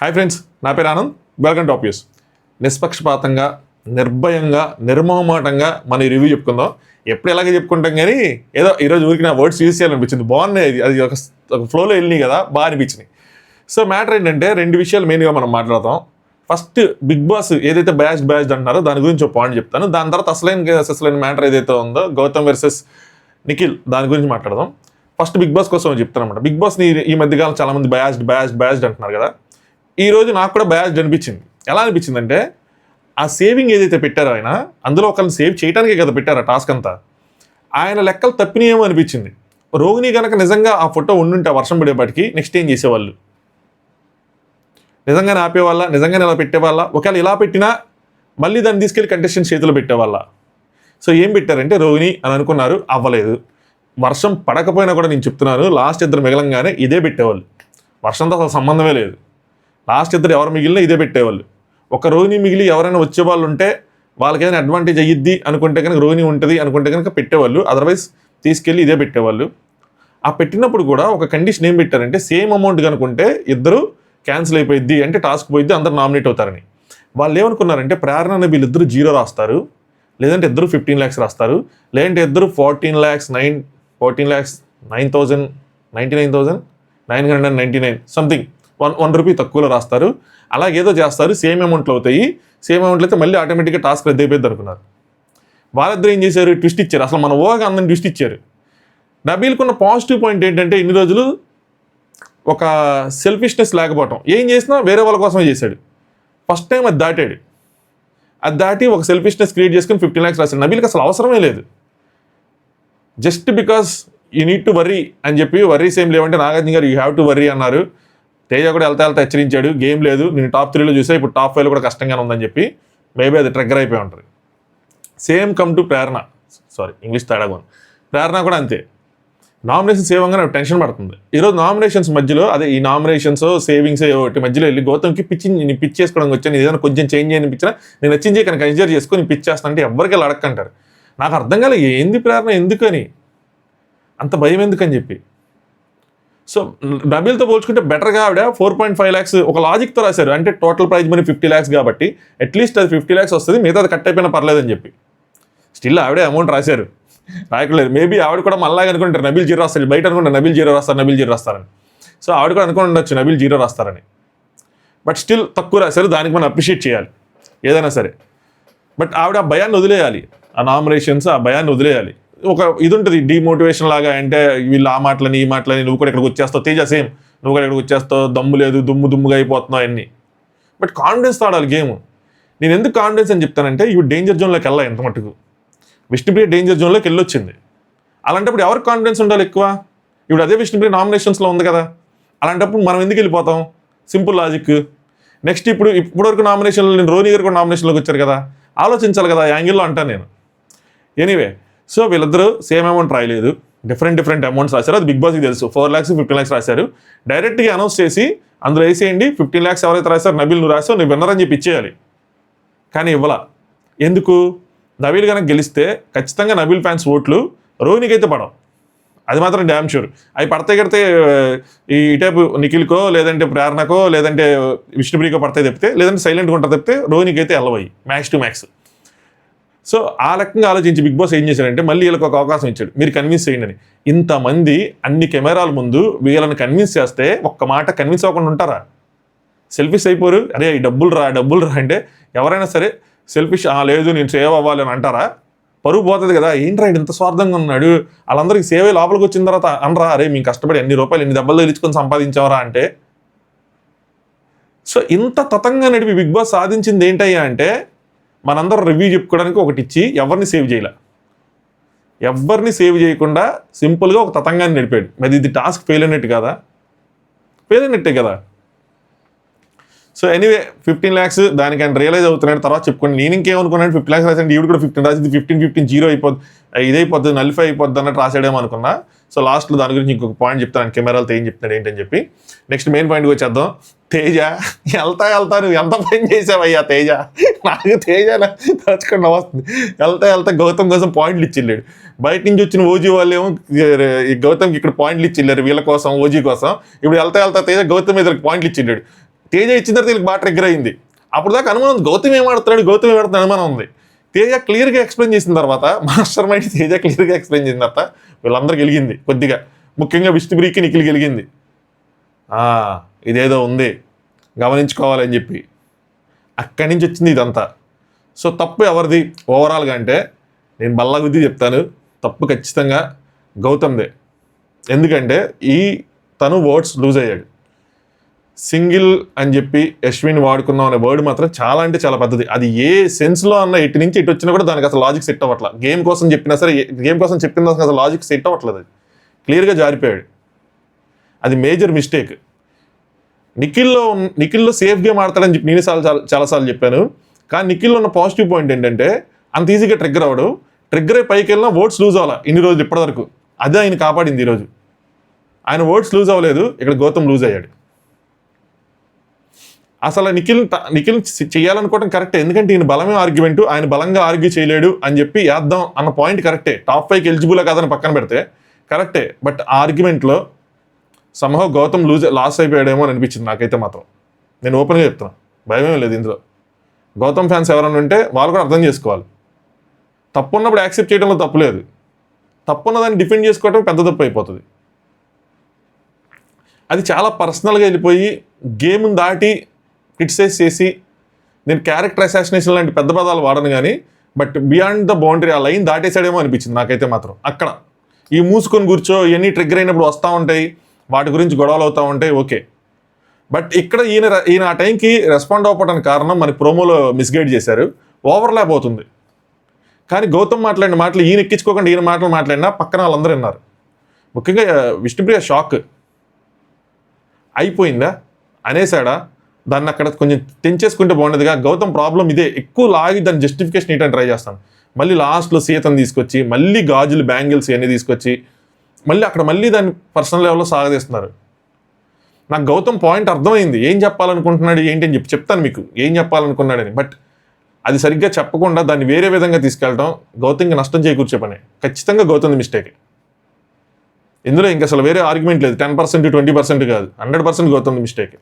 Hi friends, నా పేరు Anand. Welcome to ఆప్యూస్. నిష్పక్షపాతంగా, నిర్భయంగా, నిర్మోహమాటంగా మన రివ్యూ చెప్పుకుందాం. ఎప్పుడు ఎలాగే చెప్పుకుంటాం కానీ ఏదో ఈరోజు ఊరికి నా వర్డ్స్ యూజ్ చేయాలనిపించింది. బాగున్నాయి, అది ఒక ఫ్లోలో వెళ్ళినాయి కదా, బాగా అనిపించినాయి. సో మ్యాటర్ ఏంటంటే రెండు విషయాలు మెయిన్గా మనం మాట్లాడతాం. ఫస్ట్, బిగ్ బాస్ ఏదైతే బ్యాచ్డ్ అంటున్నారో దాని గురించి ఒక పాయింట్ చెప్తాను. దాని తర్వాత అసలైన మ్యాటర్ ఏదైతే ఉందో గౌతమ్ వర్సెస్ నిఖిల్, దాని గురించి మాట్లాడదాం. ఫస్ట్ బిగ్ బాస్ కోసం చెప్తాను అనమాట. బిగ్ బాస్ని ఈ మధ్యకాలం చాలా మంది బ్యాచ్డ్ అంటున్నారు కదా. ఈ రోజు నాకు కూడా బ్యాచ్డ్ అనిపించింది. ఎలా అనిపించిందంటే, ఆ సేవింగ్ ఏదైతే పెట్టారో ఆయన, అందులో ఒకరిని సేవ్ చేయడానికే కదా పెట్టారు ఆ టాస్క్ అంతా. ఆయన లెక్కలు తప్పినాయేమో అనిపించింది. రోహిణి కనుక నిజంగా ఆ ఫోటో ఉండుంటే వర్షం పడేపాటికి నెక్స్ట్ ఏం చేసేవాళ్ళు? నిజంగానే ఆపేవాళ్ళ? నిజంగానే ఇలా పెట్టేవాళ్ళ? ఒకవేళ ఇలా పెట్టినా మళ్ళీ దాన్ని తీసుకెళ్ళి కంటెస్టెంట్ చేతిలో పెట్టేవాళ్ళ? సో ఏం పెట్టారంటే రోహిణి అని అనుకున్నారు, అవ్వలేదు. వర్షం పడకపోయినా కూడా నేను చెప్తున్నాను, లాస్ట్ ఇద్దరు మిగలంగానే ఇదే పెట్టేవాళ్ళు. వర్షంతో అసలు సంబంధమే లేదు. లాస్ట్ ఇద్దరు ఎవరు మిగిలినా ఇదే పెట్టేవాళ్ళు. ఒక రోహిణి మిగిలి ఎవరైనా వచ్చేవాళ్ళు ఉంటే వాళ్ళకి ఏదైనా అడ్వాంటేజ్ అయ్యిద్ది అనుకుంటే కనుక, రోహిణి ఉంటుంది అనుకుంటే కనుక పెట్టేవాళ్ళు. అదర్వైజ్ తీసుకెళ్ళి ఇదే పెట్టేవాళ్ళు. ఆ పెట్టినప్పుడు కూడా ఒక కండిషన్ ఏం పెట్టారంటే, సేమ్ అమౌంట్ కనుకుంటే ఇద్దరు క్యాన్సిల్ అయిపోయిద్ది, అంటే టాస్క్ పోయిద్ది, అందరు నామినేట్ అవుతారని. వాళ్ళు ఏమనుకున్నారంటే, ప్రేరణ అనే వీళ్ళిద్దరు 0 రాస్తారు, లేదంటే ఇద్దరు 15 lakhs రాస్తారు, లేదంటే ఇద్దరు 14,99,999 సంథింగ్ 1 రూపీ తక్కువలో రాస్తారు. అలాగేదో చేస్తారు, సేమ్ అమౌంట్లో అవుతాయి. సేమ్ అమౌంట్లో అయితే మళ్ళీ ఆటోమేటిక్గా టాస్క్ రద్దు అయిపోయింది అనుకున్నారు. వాళ్ళిద్దరు ఏం చేశారు? ట్విస్ట్ ఇచ్చారు. అసలు మన ఊహగా అందరిని ట్విస్ట్ ఇచ్చారు. నబీల్కున్న పాజిటివ్ పాయింట్ ఏంటంటే, ఇన్ని రోజులు ఒక సెల్ఫిష్నెస్ లేకపోవటం. ఏం చేసినా వేరే వాళ్ళ కోసమే చేశాడు. ఫస్ట్ టైం అది దాటాడు. అది దాటి ఒక సెల్ఫిష్నెస్ క్రియేట్ చేసుకుని 15 lakhs రాశాడు. నబీల్కి అసలు అవసరమే లేదు. Just because you need to worry అని చెప్పి, వర్రీస్ ఏం లేవంటే నాగార్జున గారు యూ హ్యావ్ టు వర్రీ అన్నారు. తేజ కూడా వెళ్తా హెచ్చరించాడు, గేమ్ లేదు, నేను టాప్ 3లో చూసా, ఇప్పుడు టాప్ 5లో కూడా కష్టంగానే ఉందని చెప్పి. మేబీ అది ట్రిగ్గర్ అయిపోయి ఉంటుంది. Same come to Prerana. English తేడాగా ఉంది. ప్రేరణ కూడా అంతే. నామినేషన్స్ సేవంగా నాకు టెన్షన్ పడుతుంది. ఈరోజు నామినేషన్స్ మధ్యలో, అదే ఈ నామినేషన్స్ సేవింగ్స్ ఒకటి మధ్యలో వెళ్ళి గౌతమ్కి నేను పిచ్ చేసుకోవడానికి వచ్చాను, ఏదైనా కొంచెం చేంజ్ అనిపించినా నేను నచ్చింది కనుక కన్సిడర్ చేసుకొని పిచ్ చేస్తాను అంటే ఎవరికి వెళ్ళి అడగంటారు. నాకు అర్థం కాలే ఏంది ప్రేరణ, ఎందుకని అంత భయం ఎందుకని చెప్పి. సో నబీల్తో పోల్చుకుంటే బెటర్గా ఆవిడ 4.5 lakhs ఒక లాజిక్తో రాశారు. అంటే టోటల్ ప్రైజ్ మనీ 50 lakhs కాబట్టి అట్లీస్ట్ అది 50 lakhs వస్తుంది, మిగతా అది కట్ అయిపోయినా పర్లేదని చెప్పి. స్టిల్ ఆవిడే అమౌంట్ రాశారు, రాయట్లేదు. మేబీ ఆవిడ కూడా మళ్ళీ అనుకుంటారు నబీల్ 0 రాస్తారు, బయట అనుకుంటారు నబీల్ 0 రాస్తారని. సో ఆవిడ కూడా అనుకుని ఉండొచ్చు నబీల్ 0 రాస్తారని. బట్ స్టిల్ తక్కువ రాశారు, దానికి మనం అప్రిషియేట్ చేయాలి ఏదైనా సరే. బట్ ఆవిడ ఆ భయాన్ని వదిలేయాలి, ఆ నామినేషన్స్ ఆ భయాన్ని వదిలేయాలి. ఒక ఇది ఉంటుంది డీమోటివేషన్ లాగా, అంటే వీళ్ళు ఆ మాటలని ఈ మాటలని, నువ్వు కూడా ఇక్కడికి వచ్చేస్తావు, తేజ సేమ్ నువ్వు కూడా ఇక్కడికి వచ్చేస్తావు, దమ్ము లేదు, దుమ్ముగా అయిపోతున్నావు అన్నీ. బట్ కాన్ఫిడెన్స్ ఆడాలి గేమ్. నేను ఎందుకు కాన్ఫిడెన్స్ అని చెప్తానంటే, ఇవి డేంజర్ జోన్లోకి వెళ్ళాలి. ఎంత మటుకు విష్ణుప్రియ డేంజర్ జోన్లోకి వెళ్ళొచ్చింది. అలాంటప్పుడు ఎవరికి కాన్ఫిడెన్స్ ఉండాలి ఎక్కువ? ఇప్పుడు అదే విష్ణుప్రియ నామినేషన్స్లో ఉంది కదా. అలాంటప్పుడు మనం ఎందుకు వెళ్ళిపోతాం? Simple logic. నెక్స్ట్ ఇప్పటివరకు నామినేషన్లో నేను రోహిణి గారు కూడా నామినేషన్లోకి వచ్చారు కదా, ఆలోచించాలి కదా యాంగిల్లో అంటాను నేను. ఎనీవే, సో వీళ్ళిద్దరూ సేమ్ అమౌంట్ రాయలేదు, డిఫరెంట్ అమౌంట్స్ రాశారు. అది బిగ్ బాస్కి తెలుసు. 4 lakhs 15 lakhs రాశారు. డైరెక్ట్గా అనౌన్స్ చేసి అందులో వేసేయండి, 15 lakhs ఎవరైతే రాశారు, నబీల్ నువ్వు రాసావు, నువ్వు విన్నర్ అని చెప్పి ఇచ్చేయాలి. కానీ ఇవ్వాల. ఎందుకు? నబీల్ కనుక గెలిస్తే ఖచ్చితంగా నబీల్ ఫ్యాన్స్ ఓట్లు రోహిణికి అయితే పడవు, అది మాత్రం డ్యామ్ షూర్. అవి పడితే కడితే ఈ టైపు నిఖిల్కో, లేదంటే ప్రేరణకో, లేదంటే విష్ణుప్రియకో పడతాయి తప్పితే, లేదంటే సైలెంట్గా ఉంటారు తప్పితే రోహిణికి అయితే వెళ్ళవయి మ్యాక్స్ టు మ్యాక్స్. సో ఆ రకంగా ఆలోచించి బిగ్ బాస్ ఏం చేశారంటే, మళ్ళీ వీళ్ళకి ఒక అవకాశం ఇచ్చాడు, మీరు కన్విన్స్ చేయండి అని. ఇంతమంది అన్ని కెమెరాల ముందు వీళ్ళని కన్విన్స్ చేస్తే ఒక్క మాట కన్విన్స్ అవ్వకుండా ఉంటారా? సెల్ఫిష్ అయిపోరు? అరే ఈ డబ్బులు రా అంటే ఎవరైనా సరే సెల్ఫిష్, లేదు నేను సేవ్ అవ్వాలి అని అంటారా? పరుగు పోతుంది కదా. ఏంట్రా ఇంత స్వార్థంగా ఉన్నాడు, వాళ్ళందరికీ సేవ్ అయ్యి లోపలికి వచ్చిన తర్వాత అనరా, అరే మేము కష్టపడి ఎన్ని రూపాయలు ఎన్ని దెబ్బలు తెలుసుకొని సంపాదించావరా అంటే. సో ఇంత తతంగా నడిపి బిగ్ బాస్ సాధించింది ఏంటయ్యా అంటే, మనందరం రివ్యూ చెప్పుకోవడానికి ఒకటి ఇచ్చి ఎవరిని సేవ్ చేయకుండా సింపుల్గా ఒక తతంగాన్ని నడిపాడు. మరి ఇది టాస్క్ ఫెయిల్ అయినట్టే కదా. సో ఎనీవే 15 lakhs దానికి ఆయన రియలైజ్ అవుతున్నాడు. తర్వాత చెప్పుకోండి. నేను ఇంకేమనుకున్నాను, 15 lakhs రాసాడు, ఈవిడ కూడా 15 రాసింది, 15 0 అయిపోద్ది, ఇదైపోద్ది, నలిఫై అయిపోద్ది అన్నట్టు రాసాడేమో అనుకున్నా. సో లాస్ట్లో దాని గురించి ఇంకొక పాయింట్ చెప్తాను, కెమెరాలతో ఏం చెప్తున్నాడు ఏంటని చెప్పి. నెక్స్ట్ మెయిన్ పాయింట్కి వచ్చేద్దాం. తేజ నువ్వు ఎంత పని చేసావయ్యా తేజ. నాకు తేజ తలుచుకుండా వస్తుంది. వెళ్తా గౌతమ్ కోసం పాయింట్లు ఇచ్చిల్లాడు. బయట నుంచి వచ్చిన ఓజీ వాళ్ళు ఏమో గౌతమ్కి ఇక్కడ పాయింట్లు ఇచ్చిల్లారు వీళ్ళ కోసం, ఓజీ కోసం. ఇప్పుడు వెళ్తా తేజ గౌతమ్ మీద పాయింట్లు ఇచ్చిల్లాడు. తేజ ఇచ్చిన తర్వాత వీళ్ళకి బాగా ట్రిగ్గర్ అయింది. అప్పుడు దాకా అనుమానం ఉంది, గౌతమ్ ఏమాడుతున్నాడు అనుమానం ఉంది. తేజ క్లియర్గా ఎక్స్ప్లెయిన్ చేసిన తర్వాత, మాస్టర్ మైండ్ తేజ క్లియర్గా ఎక్స్ప్లెయిన్ చేసిన తర్వాత వీళ్ళందరూ గెలిగింది కొద్దిగా, ముఖ్యంగా విష్ణుప్రియకి నిఖిల్ గెలిగింది. ఇదేదో ఉంది గమనించుకోవాలని చెప్పి అక్కడి నుంచి వచ్చింది ఇదంతా. సో తప్పు ఎవరిది ఓవరాల్గా అంటే నేను బల్లగుద్ది చెప్తాను, తప్పు ఖచ్చితంగా గౌతమ్దే. ఎందుకంటే తను వర్డ్స్ లూజ్ అయ్యాడు. సింగిల్ అని చెప్పి అశ్విన్ వాడుకున్నాం అనే వర్డ్ మాత్రం చాలా అంటే చాలా పెద్దది. అది ఏ సెన్స్లో అన్న ఇటు నుంచి ఇటు వచ్చినా కూడా దానికి అసలు లాజిక్ సెట్ అవ్వట్లేదు. గేమ్ కోసం చెప్పినా సరే, గేమ్ కోసం చెప్పిన అసలు లాజిక్ సెట్ అవ్వట్లేదు. అది క్లియర్గా జారిపోయాడు. అది మేజర్ మిస్టేక్. నిఖిల్లో సేఫ్ గేమ్ ఆడతాడని చెప్పి నేను చాలాసార్లు చెప్పాను. కానీ నిఖిల్లో ఉన్న పాజిటివ్ పాయింట్ ఏంటంటే అంత ఈజీగా ట్రిగ్గర్ అవ్వడు. ట్రిగ్గర్ అయి పైకి వెళ్ళినా వర్డ్స్ లూజ్ అవ్వాలి ఇన్ని రోజులు ఇప్పటివరకు. అదే ఆయన కాపాడింది. ఈరోజు ఆయన వర్డ్స్ లూజ్ అవ్వలేదు, ఇక్కడ గౌతమ్ లూజ్ అయ్యాడు. అసలు నిఖిల్ చేయాలనుకోవడం కరెక్టే, ఎందుకంటే ఈయన బలమే ఆర్గ్యుమెంట్, ఆయన బలంగా ఆర్గ్యూ చేయలేడు అని చెప్పి వేద్దాం అన్న పాయింట్ కరెక్టే. టాప్ 5కి ఎలిజిబుల్ కాదని పక్కన పెడితే కరెక్టే. బట్ ఆ ఆర్గ్యుమెంట్లో సంహవ్ గౌతమ్ లాస్ అయిపోయాడేమో అని అనిపించింది నాకైతే మాత్రం. నేను ఓపెన్గా చెప్తున్నా, భయమే లేదు ఇందులో. గౌతమ్ ఫ్యాన్స్ ఎవరైనా ఉంటే వాళ్ళు కూడా అర్థం చేసుకోవాలి. తప్పు ఉన్నప్పుడు యాక్సెప్ట్ చేయడంలో తప్పు లేదు, తప్పున్న దాన్ని డిఫెండ్ చేసుకోవడం పెద్ద తప్పు అయిపోతుంది. అది చాలా పర్సనల్గా వెళ్ళిపోయి గేమ్ని దాటి క్రిటిసైజ్ చేసి, నేను క్యారెక్టర్ అసాసినేషన్ లాంటి పెద్ద పదాలు వాడను కానీ, బట్ బియాండ్ ద బౌండరీ ఆ లైన్ దాటేసాడేమో అనిపించింది నాకైతే మాత్రం. అక్కడ ఈ మూసుకొని కూర్చో ఇవన్నీ ట్రిగ్గర్ అయినప్పుడు వస్తూ ఉంటాయి, వాటి గురించి గొడవలు అవుతూ ఉంటాయి, ఓకే. బట్ ఇక్కడ ఈయన ఆ టైంకి రెస్పాండ్ అవ్వడానికి కారణం మన ప్రోమోలో మిస్గైడ్ చేశారు, ఓవర్లాప్ అవుతుంది. కానీ గౌతమ్ మాట్లాడిన మాటలు ఈయన ఎక్కించుకోకుండా ఈయన మాటలు మాట్లాడినా పక్కన వాళ్ళందరూ విన్నారు. ముఖ్యంగా విష్ణుప్రియ షాక్ అయిపోయిందా అనేసాడా, దాన్ని అక్కడ కొంచెం తెంచేసుకుంటే బాగుండేదిగా. గౌతమ్ ప్రాబ్లం ఇదే, ఎక్కువ లాగి దాన్ని జస్టిఫికేషన్ ఇవ్వడానికి ట్రై చేస్తాను. మళ్ళీ లాస్ట్లో సీతను తీసుకొచ్చి, మళ్ళీ గాజులు బ్యాంగిల్స్ ఇవన్నీ తీసుకొచ్చి, మళ్ళీ దాన్ని పర్సనల్ లెవెల్లో సాగదీస్తున్నారు. నాకు గౌతమ్ పాయింట్ అర్థమైంది, ఏం చెప్పాలనుకుంటున్నాడు ఏంటి అని చెప్తాను మీకు ఏం చెప్పాలనుకున్నాడని. బట్ అది సరిగ్గా చెప్పకుండా దాన్ని వేరే విధంగా తీసుకెళ్ళడం గౌతమ్కి నష్టం చేకూర్చే పని. ఖచ్చితంగా గౌతమ్ మిస్టేక్. ఇందులో ఇంక అసలు వేరే ఆర్గ్యుమెంట్ లేదు. 10% 20% కాదు, 100% గౌతమ్ మిస్టేక్.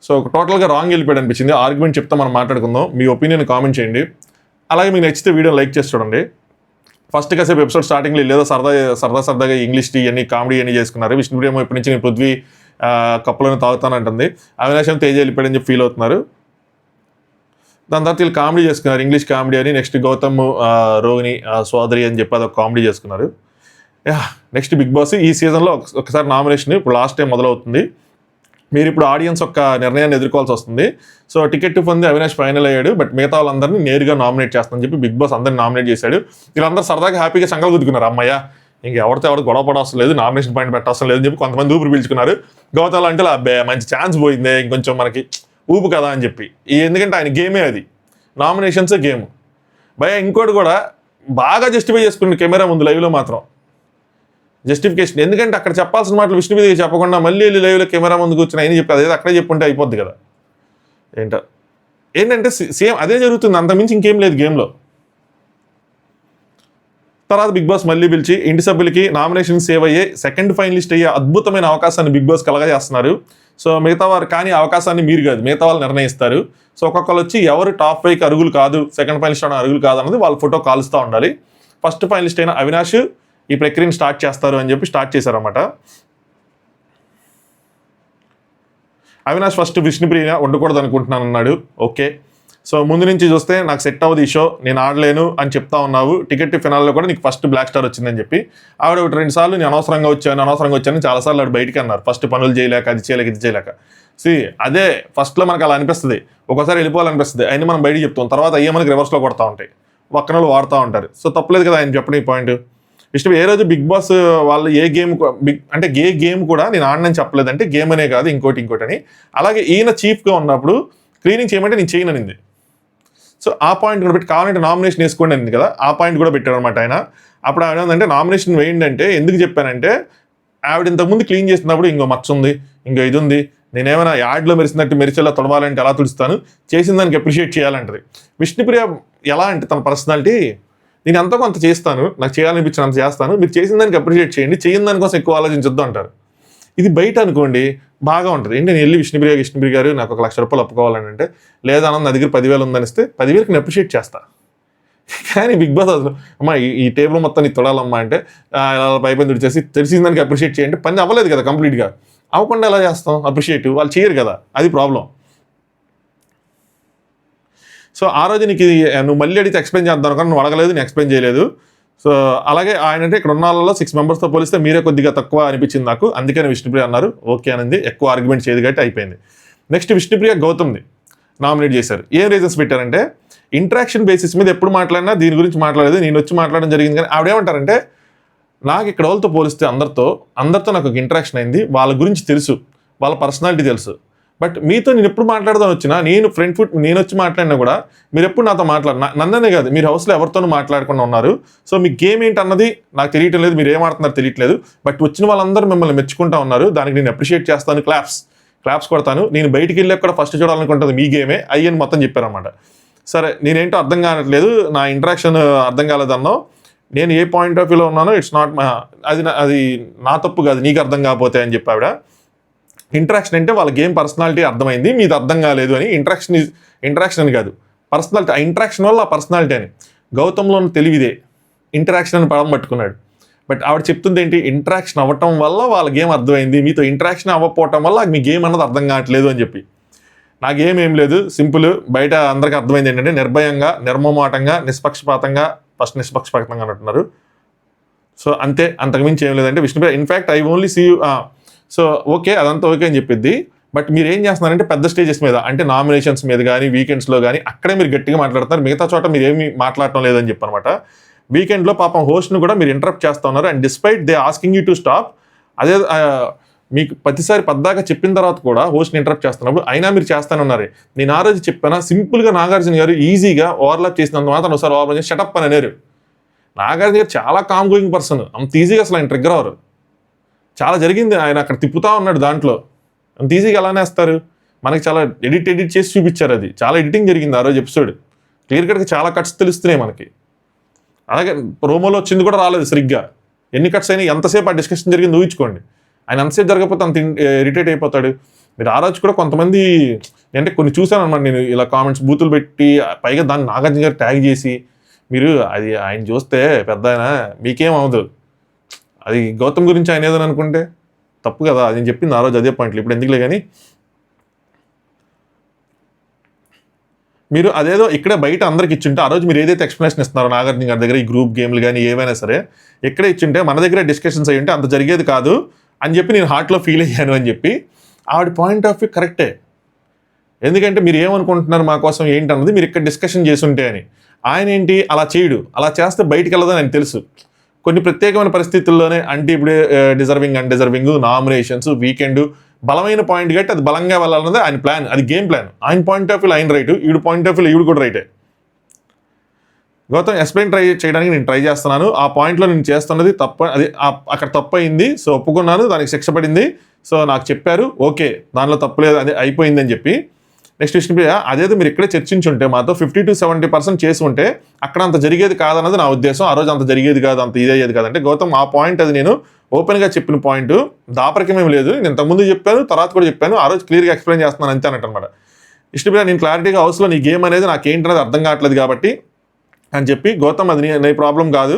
సో టోటల్గా రాంగ్ వెళ్ళిపోయాడు అనిపించింది. ఆర్గ్యుమెంట్ చెప్తే మనం మాట్లాడుకుందాం. మీ ఒపీనియన్ కామెంట్ చేయండి. అలాగే మీకు నచ్చితే వీడియో లైక్ చేసి చూడండి. ఫస్ట్ కాసేపు ఎపిసోడ్ స్టార్టింగ్లో లేదో సరదాగా ఇంగ్లీష్ టీ అన్ని కామెడీ అన్ని చేసుకున్నారు. విష్ణుప్రియమో ఇప్పటి నుంచి నేను పృథ్వీ కప్పులను తాగుతానంటుంది. అవినాశం తేజ వెళ్ళిపోయాడని చెప్పి ఫీల్ అవుతున్నారు. దాని తర్వాత వీళ్ళు కామెడీ చేసుకున్నారు, ఇంగ్లీష్ కామెడీ అని. నెక్స్ట్ గౌతమ్ రోహిణి సోదరి అని చెప్పి అదొక కామెడీ చేసుకున్నారు. నెక్స్ట్ బిగ్ బాస్ ఈ సీజన్లో ఒకసారి నామినేషన్ ఇప్పుడు లాస్ట్ టైం మొదలవుతుంది. మీరు ఇప్పుడు ఆడియన్స్ ఒక నిర్ణయాన్ని ఎదుర్కోవాల్సి వస్తుంది. సో టికెట్ పొంది అవినాష్ ఫైనల్ అయ్యాడు, బట్ మిగతా వాళ్ళందరినీ నేరుగా నామినేట్ చేస్తానని చెప్పి బిగ్ బాస్ అందరిని నామినేట్ చేశాడు. వీళ్ళందరూ సరదాగా హ్యాపీగా సంకలు గుద్దుకున్నారు. అమ్మయ్య ఇంకెవరితో గొడవ పడవసం లేదు, నామినేషన్ పాయింట్ పెట్టవసం లేదని చెప్పి కొంతమంది ఊపిరి పీల్చుకున్నారు. గౌతమ్ అంటే అబ్బాయి మంచి ఛాన్స్ పోయిందే, ఇంకొంచెం మనకి ఊపు కదా అని చెప్పి. ఎందుకంటే ఆయన గేమే అది, నామినేషన్సే గేమ్. భయ ఇంకోటి కూడా బాగా జస్టిఫై చేసుకున్న కెమెరా ముందు లైవ్లో మాత్రం జస్టిఫికేషన్. ఎందుకంటే అక్కడ చెప్పాల్సిన మాటలు విష్ణుప్రియ చెప్పకుండా మళ్ళీ వెళ్ళి లైవ్లో కెమెరా ముందు కూర్చొని ఆయన చెప్పి అదే అక్కడే చెప్పుంటే అయిపోద్ది కదా. ఏంటంటే సేమ్ అదే జరుగుతుంది, అంతమించి ఇంకేం లేదు గేమ్లో. తర్వాత బిగ్ బాస్ మళ్ళీ పిలిచి ఇంటి సభ్యులకి నామినేషన్ సేవ్ అయ్యే సెకండ్ ఫైనలిస్ట్ అయ్యే అద్భుతమైన అవకాశాన్ని బిగ్ బాస్ కలగజేస్తున్నారు. సో మిగతా వారు కానీ అవకాశాన్ని మీరు కాదు మిగతా వాళ్ళు నిర్ణయిస్తారు. సో ఒక్కొక్కరు వచ్చి ఎవరు టాప్ 5కి అరుగులు కాదు, సెకండ్ ఫైనలిస్ట్ అయిన అరుగులు కాదు అన్నది వాళ్ళ ఫోటో కాలుస్తూ ఉండాలి. ఫస్ట్ ఫైనలిస్ట్ అయిన అవినాష్ ఈ ప్రక్రియను స్టార్ట్ చేస్తారు అని చెప్పి స్టార్ట్ చేశారన్నమాట. అవినాష్ ఫస్ట్ విష్ణుప్రియ ఉండకూడదు అనుకుంటున్నాను అన్నాడు. ఓకే, సో ముందు నుంచి చూస్తే నాకు సెట్ అవ్వదు ఈ షో, నేను ఆడలేను అని చెప్తా ఉన్నావు. టికెట్ ఫినాల్లో కూడా నీకు ఫస్ట్ బ్లాక్ స్టార్ వచ్చిందని చెప్పి ఆవిడ 2 సార్లు నేను అనవసరంగా వచ్చాను చాలాసార్లు ఆవిడ బయటికి అన్నారు. ఫస్ట్ పనులు చేయలేక, అది చేయలేక, ఇది చేయలేక. అదే ఫస్ట్లో మనకు అలా అనిపిస్తుంది, ఒకసారి వెళ్ళిపోవాలనిపిస్తుంది, అయినా మనం బయటికి చెప్తాం, తర్వాత అయ్యే మనకి రివర్స్లో కొడతా ఉంటాయి, పక్కన వాళ్ళు వాడుతూ ఉంటారు. సో తప్పలేదు కదా ఆయన చెప్పడం ఈ పాయింట్. విష్ణు ఏ రోజు బిగ్ బాస్ వాళ్ళు ఏ గేమ్ అంటే గేమ్ కూడా నేను ఆడనని చెప్పలేదంటే గేమ్ అనే కాదు ఇంకోటి అని. అలాగే ఈయన చీఫ్గా ఉన్నప్పుడు క్లీనింగ్ చేయమంటే నేను చేయననింది. సో ఆ పాయింట్ కూడా పెట్టి కావాలంటే నామినేషన్ వేసుకోండి అనింది కదా, ఆ పాయింట్ కూడా పెట్టాడు అనమాట ఆయన. అప్పుడు ఆవిడ ఏంటంటే నామినేషన్ వేయండి అంటే ఎందుకు చెప్పానంటే ఆవిడ ఇంతకుముందు క్లీన్ చేసినప్పుడు ఇంకో మచ్చ ఉంది, ఇంకో ఇది ఉంది, నేనేమైనా యాడ్లో మెరిసినట్టు మెరిచేలా తొడవాలంటే ఎలా తుడుస్తాను, చేసిన దానికి అప్రిషియేట్ చేయాలంటది. విష్ణుప్రియ ఎలా అంటే తన పర్సనాలిటీ, నేను ఎంతో కొంత చేస్తాను, నాకు చేయాలనిపించినంత చేస్తాను, మీరు చేసిన దానికి అప్రిషియేట్ చేయండి, చేయని దానికోసం ఎక్కువ ఆలోచించొద్దు అంటారు. ఇది బయట అనుకోండి బాగా ఉంటుంది. ఏంటి నేను వెళ్ళి విష్ణుప్రియ గారు నాకు ₹1,00,000 అప్పుకోవాలని అంటే, లేదా నా దగ్గర 10,000 ఉందని ఇస్తే 10,000కి నేను అప్రిషియేట్ చేస్తా. కానీ బిగ్ బాస్ అసలు అమ్మా ఈ టేబుల్ మొత్తం నీకు తొడాలమ్మా అంటే ఇలా పైపైన తుడిచేసి తెలిసిన దానికి అప్రిషియేట్ చేయండి. పని అవ్వలేదు కదా కంప్లీట్గా. అవ్వకుండా ఎలా చేస్తాం అప్రిషియేట్? వాళ్ళు చేయరు కదా, అది ప్రాబ్లం. సో ఆ రోజు నీకు నువ్వు మళ్ళీ అడిగితే ఎక్స్ప్లెయిన్ చేద్దాం కానీ నువ్వు అడగలేదు, నేను ఎక్స్ప్లెయిన్ చేయలేదు. సో అలాగే ఆయన అంటే ఇక్కడ ఉన్న వాళ్ళలో 6 మెంబర్స్తో పోలిస్తే మీరే కొద్దిగా తక్కువ అనిపించింది నాకు, అందుకని విష్ణుప్రియ అన్నారు. ఓకే అనింది, ఎక్కువ ఆర్గ్యుమెంట్ చేయదు కాబట్టి అయిపోయింది. నెక్స్ట్ విష్ణుప్రియ గౌతమ్ని నామినేట్ చేశారు. ఏం రీజన్స్ పెట్టారంటే ఇంటరాక్షన్ బేసిస్ మీద ఎప్పుడు మాట్లాడినా దీని గురించి మాట్లాడలేదు, నేను వచ్చి మాట్లాడడం జరిగింది. కానీ ఆవిడేమంటారంటే నాకు ఇక్కడ వాళ్ళతో పోలిస్తే అందరితో నాకు ఒక ఇంటరాక్షన్ అయింది, వాళ్ళ గురించి తెలుసు, వాళ్ళ పర్సనాలిటీ తెలుసు. బట్ మీతో నేను ఎప్పుడు మాట్లాడదాం వచ్చినా నేను వచ్చి మాట్లాడినా కూడా మీరు ఎప్పుడు నాతో నన్ననే కాదు, మీరు హౌస్లో ఎవరితోనూ మాట్లాడకుండా ఉన్నారు. సో మీ గేమ్ ఏంటన్నది నాకు తెలియటం లేదు, మీరు ఏం ఆడుతున్నారో తెలియట్లేదు. బట్ వచ్చిన వాళ్ళందరూ మిమ్మల్ని మెచ్చుకుంటా ఉన్నారు, దానికి నేను అప్రిషియేట్ చేస్తాను, క్లాప్స్ కొడతాను. నేను బయటికి వెళ్ళి కూడా ఫస్ట్ చూడాలనుకుంటుంది మీ గేమే అయ్యని మొత్తం చెప్పారన్నమాట. సరే నేనేంటో అర్థం కావట్లేదు, నా ఇంటరాక్షన్ అర్థం కాలేదన్నో, నేను ఏ పాయింట్ ఆఫ్ వ్యూలో ఉన్నానో ఇట్స్ నాట్ అది నా తప్పు కాదు, నీకు అర్థం కాకపోతే అని చెప్పి ఆవిడ. ఇంటరాక్షన్ అంటే వాళ్ళ గేమ్ పర్సనాలిటీ అర్థమైంది, మీది అర్థం కాలేదు అని. ఇంటరాక్షన్ అని కాదు, పర్సనాలిటీ. ఆ ఇంటరాక్షన్ వల్ల ఆ పర్సనాలిటీ అని. గౌతమ్లో తెలివిదే ఇంటరాక్షన్ అని పదం పట్టుకున్నాడు. బట్ ఆవిడ చెప్తుంది ఏంటి, ఇంటరాక్షన్ అవ్వటం వల్ల వాళ్ళ గేమ్ అర్థమైంది, మీతో ఇంటరాక్షన్ అవ్వకపోవటం వల్ల మీ గేమ్ అన్నది అర్థం కావట్లేదు అని చెప్పి. నా గేమ్ ఏం లేదు, సింపుల్. బయట అందరికీ అర్థమైంది ఏంటంటే నిర్భయంగా, నిర్మమాటంగా, నిష్పక్షపాతంగా అంటున్నారు. సో అంతే, అంతకుమించి ఏం లేదంటే Vishnupriya. In fact I only see you. So okay, అదంతా ఓకే అని చెప్పిద్ది. బట్ మీరు ఏం చేస్తున్నారంటే పెద్ద స్టేజెస్ మీద, అంటే నామినేషన్స్ మీద కానీ వీకెండ్స్లో కానీ అక్కడే మీరు గట్టిగా మాట్లాడుతున్నారు, మిగతా చోట మీరు ఏమీ మాట్లాడటం లేదని చెప్పనమాట. వీకెండ్లో పాపం హోస్ట్ను కూడా మీరు ఇంటరప్ట్ చేస్తూ ఉన్నారు. And despite they asking you to stop, అదే మీకు ప్రతిసారి పద్దాకా చెప్పిన తర్వాత కూడా హోస్ట్ని ఇంటరప్ట్ చేస్తున్నప్పుడు అయినా మీరు చేస్తానే ఉన్నారు. నేను ఆ రోజు చెప్పాను, సింపుల్గా నాగార్జున గారు ఈజీగా ఓవర్లాప్ చేసినంత మాత్రం ఒకసారి ఓవర్లాప్ చేసి షటప్ అని అన్నారు. నాగార్జున గారు చాలా కామ్ గోయింగ్ పర్సన్, అంత ఈజీగా అసలు ఆయన ట్రిగ్గర్ అవ్వరు. చాలా జరిగింది, ఆయన అక్కడ తిప్పుతా ఉన్నాడు దాంట్లో, అంత ఈజీగా అలానే వేస్తారు. మనకి చాలా ఎడిట్ చేసి చూపించారు, అది చాలా ఎడిటింగ్ జరిగింది ఆ రోజు ఎపిసోడ్. క్లియర్ కట్గా చాలా కట్స్ తెలుస్తున్నాయి మనకి. అలాగే ప్రోమోలో వచ్చింది కూడా రాలేదు సరిగ్గా. ఎన్ని కట్స్ అయినా ఎంతసేపు ఆ డిస్కషన్ జరిగింది ఊహించుకోండి. ఆయన ఎంతసేపు జరగకపోతే అంత ఇరిటేట్ అయిపోతాడు. మీరు ఆ రోజు కూడా కొంతమంది అంటే కొన్ని చూశాను అనమాట నేను, ఇలా కామెంట్స్ బూతులు పెట్టి పైగా దాన్ని నాగార్జున గారు ట్యాగ్ చేసి, మీరు అది ఆయన చూస్తే పెద్ద ఆయన మీకేం అవ్వదు, అది గౌతమ్ గురించి ఆయన ఏదని అనుకుంటే తప్పు కదా, అది నేను చెప్పింది ఆ రోజు అదే పాయింట్లు. ఇప్పుడు ఎందుకులే కానీ మీరు అదేదో ఇక్కడే బయట అందరికి ఇచ్చింటే ఆ రోజు మీరు ఏదైతే ఎక్స్ప్లెనేషన్ ఇస్తున్నారో నాగార్జున గారి దగ్గర ఈ గ్రూప్ గేమ్లు కానీ ఏవైనా సరే ఇక్కడే ఇచ్చింటే మన దగ్గర డిస్కషన్స్ అయ్యి ఉంటే అంత జరిగేది కాదు అని చెప్పి నేను హార్ట్లో ఫీల్ అయ్యాను అని చెప్పి. ఆవిడ పాయింట్ ఆఫ్ వ్యూ కరెక్టే, ఎందుకంటే మీరు ఏమనుకుంటున్నారు మా కోసం ఏంటన్నది మీరు ఇక్కడ డిస్కషన్ చేసుంటే అని. ఆయన ఏంటి అలా చేయడు, అలా చేస్తే బయటికి వెళ్ళదని ఆయన తెలుసు. కొన్ని ప్రత్యేకమైన పరిస్థితుల్లోనే, అంటే ఇప్పుడు డిజర్వింగ్ అన్డిజర్వింగ్, నామినేషన్స్, వీకెండ్ బలమైన పాయింట్ కాబట్టి అది బలంగా వెళ్ళాలన్నది ఆయన ప్లాన్, అది గేమ్ ప్లాన్. ఆయన పాయింట్ ఆఫ్ వ్యూ ఆయన రైట్, ఈవిడ పాయింట్ ఆఫ్ వ్యూ ఈవిడ కూడా రైటే. గౌతమ్ ఎక్స్ప్లెయిన్ చేయడానికి నేను ట్రై చేస్తున్నాను, ఆ పాయింట్లో నేను చేస్తున్నది తప్ప, అది అక్కడ తప్పు అయింది, సో ఒప్పుకున్నాను, దానికి శిక్ష పడింది, సో నాకు చెప్పారు, ఓకే దానిలో తప్పులేదు, అది అయిపోయింది అని చెప్పి. నెక్స్ట్ విష్ణుప్రియ, అదేదో మీరు ఇక్కడే చర్చించుంటే మాతో 50 to 70% చేసి ఉంటే అక్కడ అంత జరిగేది కాదన్నది నా ఉద్దేశం. ఆ రోజు అంత జరిగేది కాదు, అంత ఇదయ్యేది కాదంటే గౌతమ్ ఆ పాయింట్, అది నేను ఓపెన్గా చెప్పిన పాయింట్, దాపరికమేం లేదు, నేను ఇంతకుముందు చెప్పాను, తర్వాత కూడా చెప్పాను, ఆ రోజు క్లియర్గా ఎక్స్ప్లెయిన్ చేస్తున్నాను అంతే అన్నమాట. విష్ణుప్రియ, నేను క్లారిటీగా హౌస్లో నీ గేమ్ అనేది నాకు ఏంటనేది అర్థం కావట్లేదు కాబట్టి అని చెప్పి, గౌతమ్ అది నీ ప్రాబ్లం కాదు,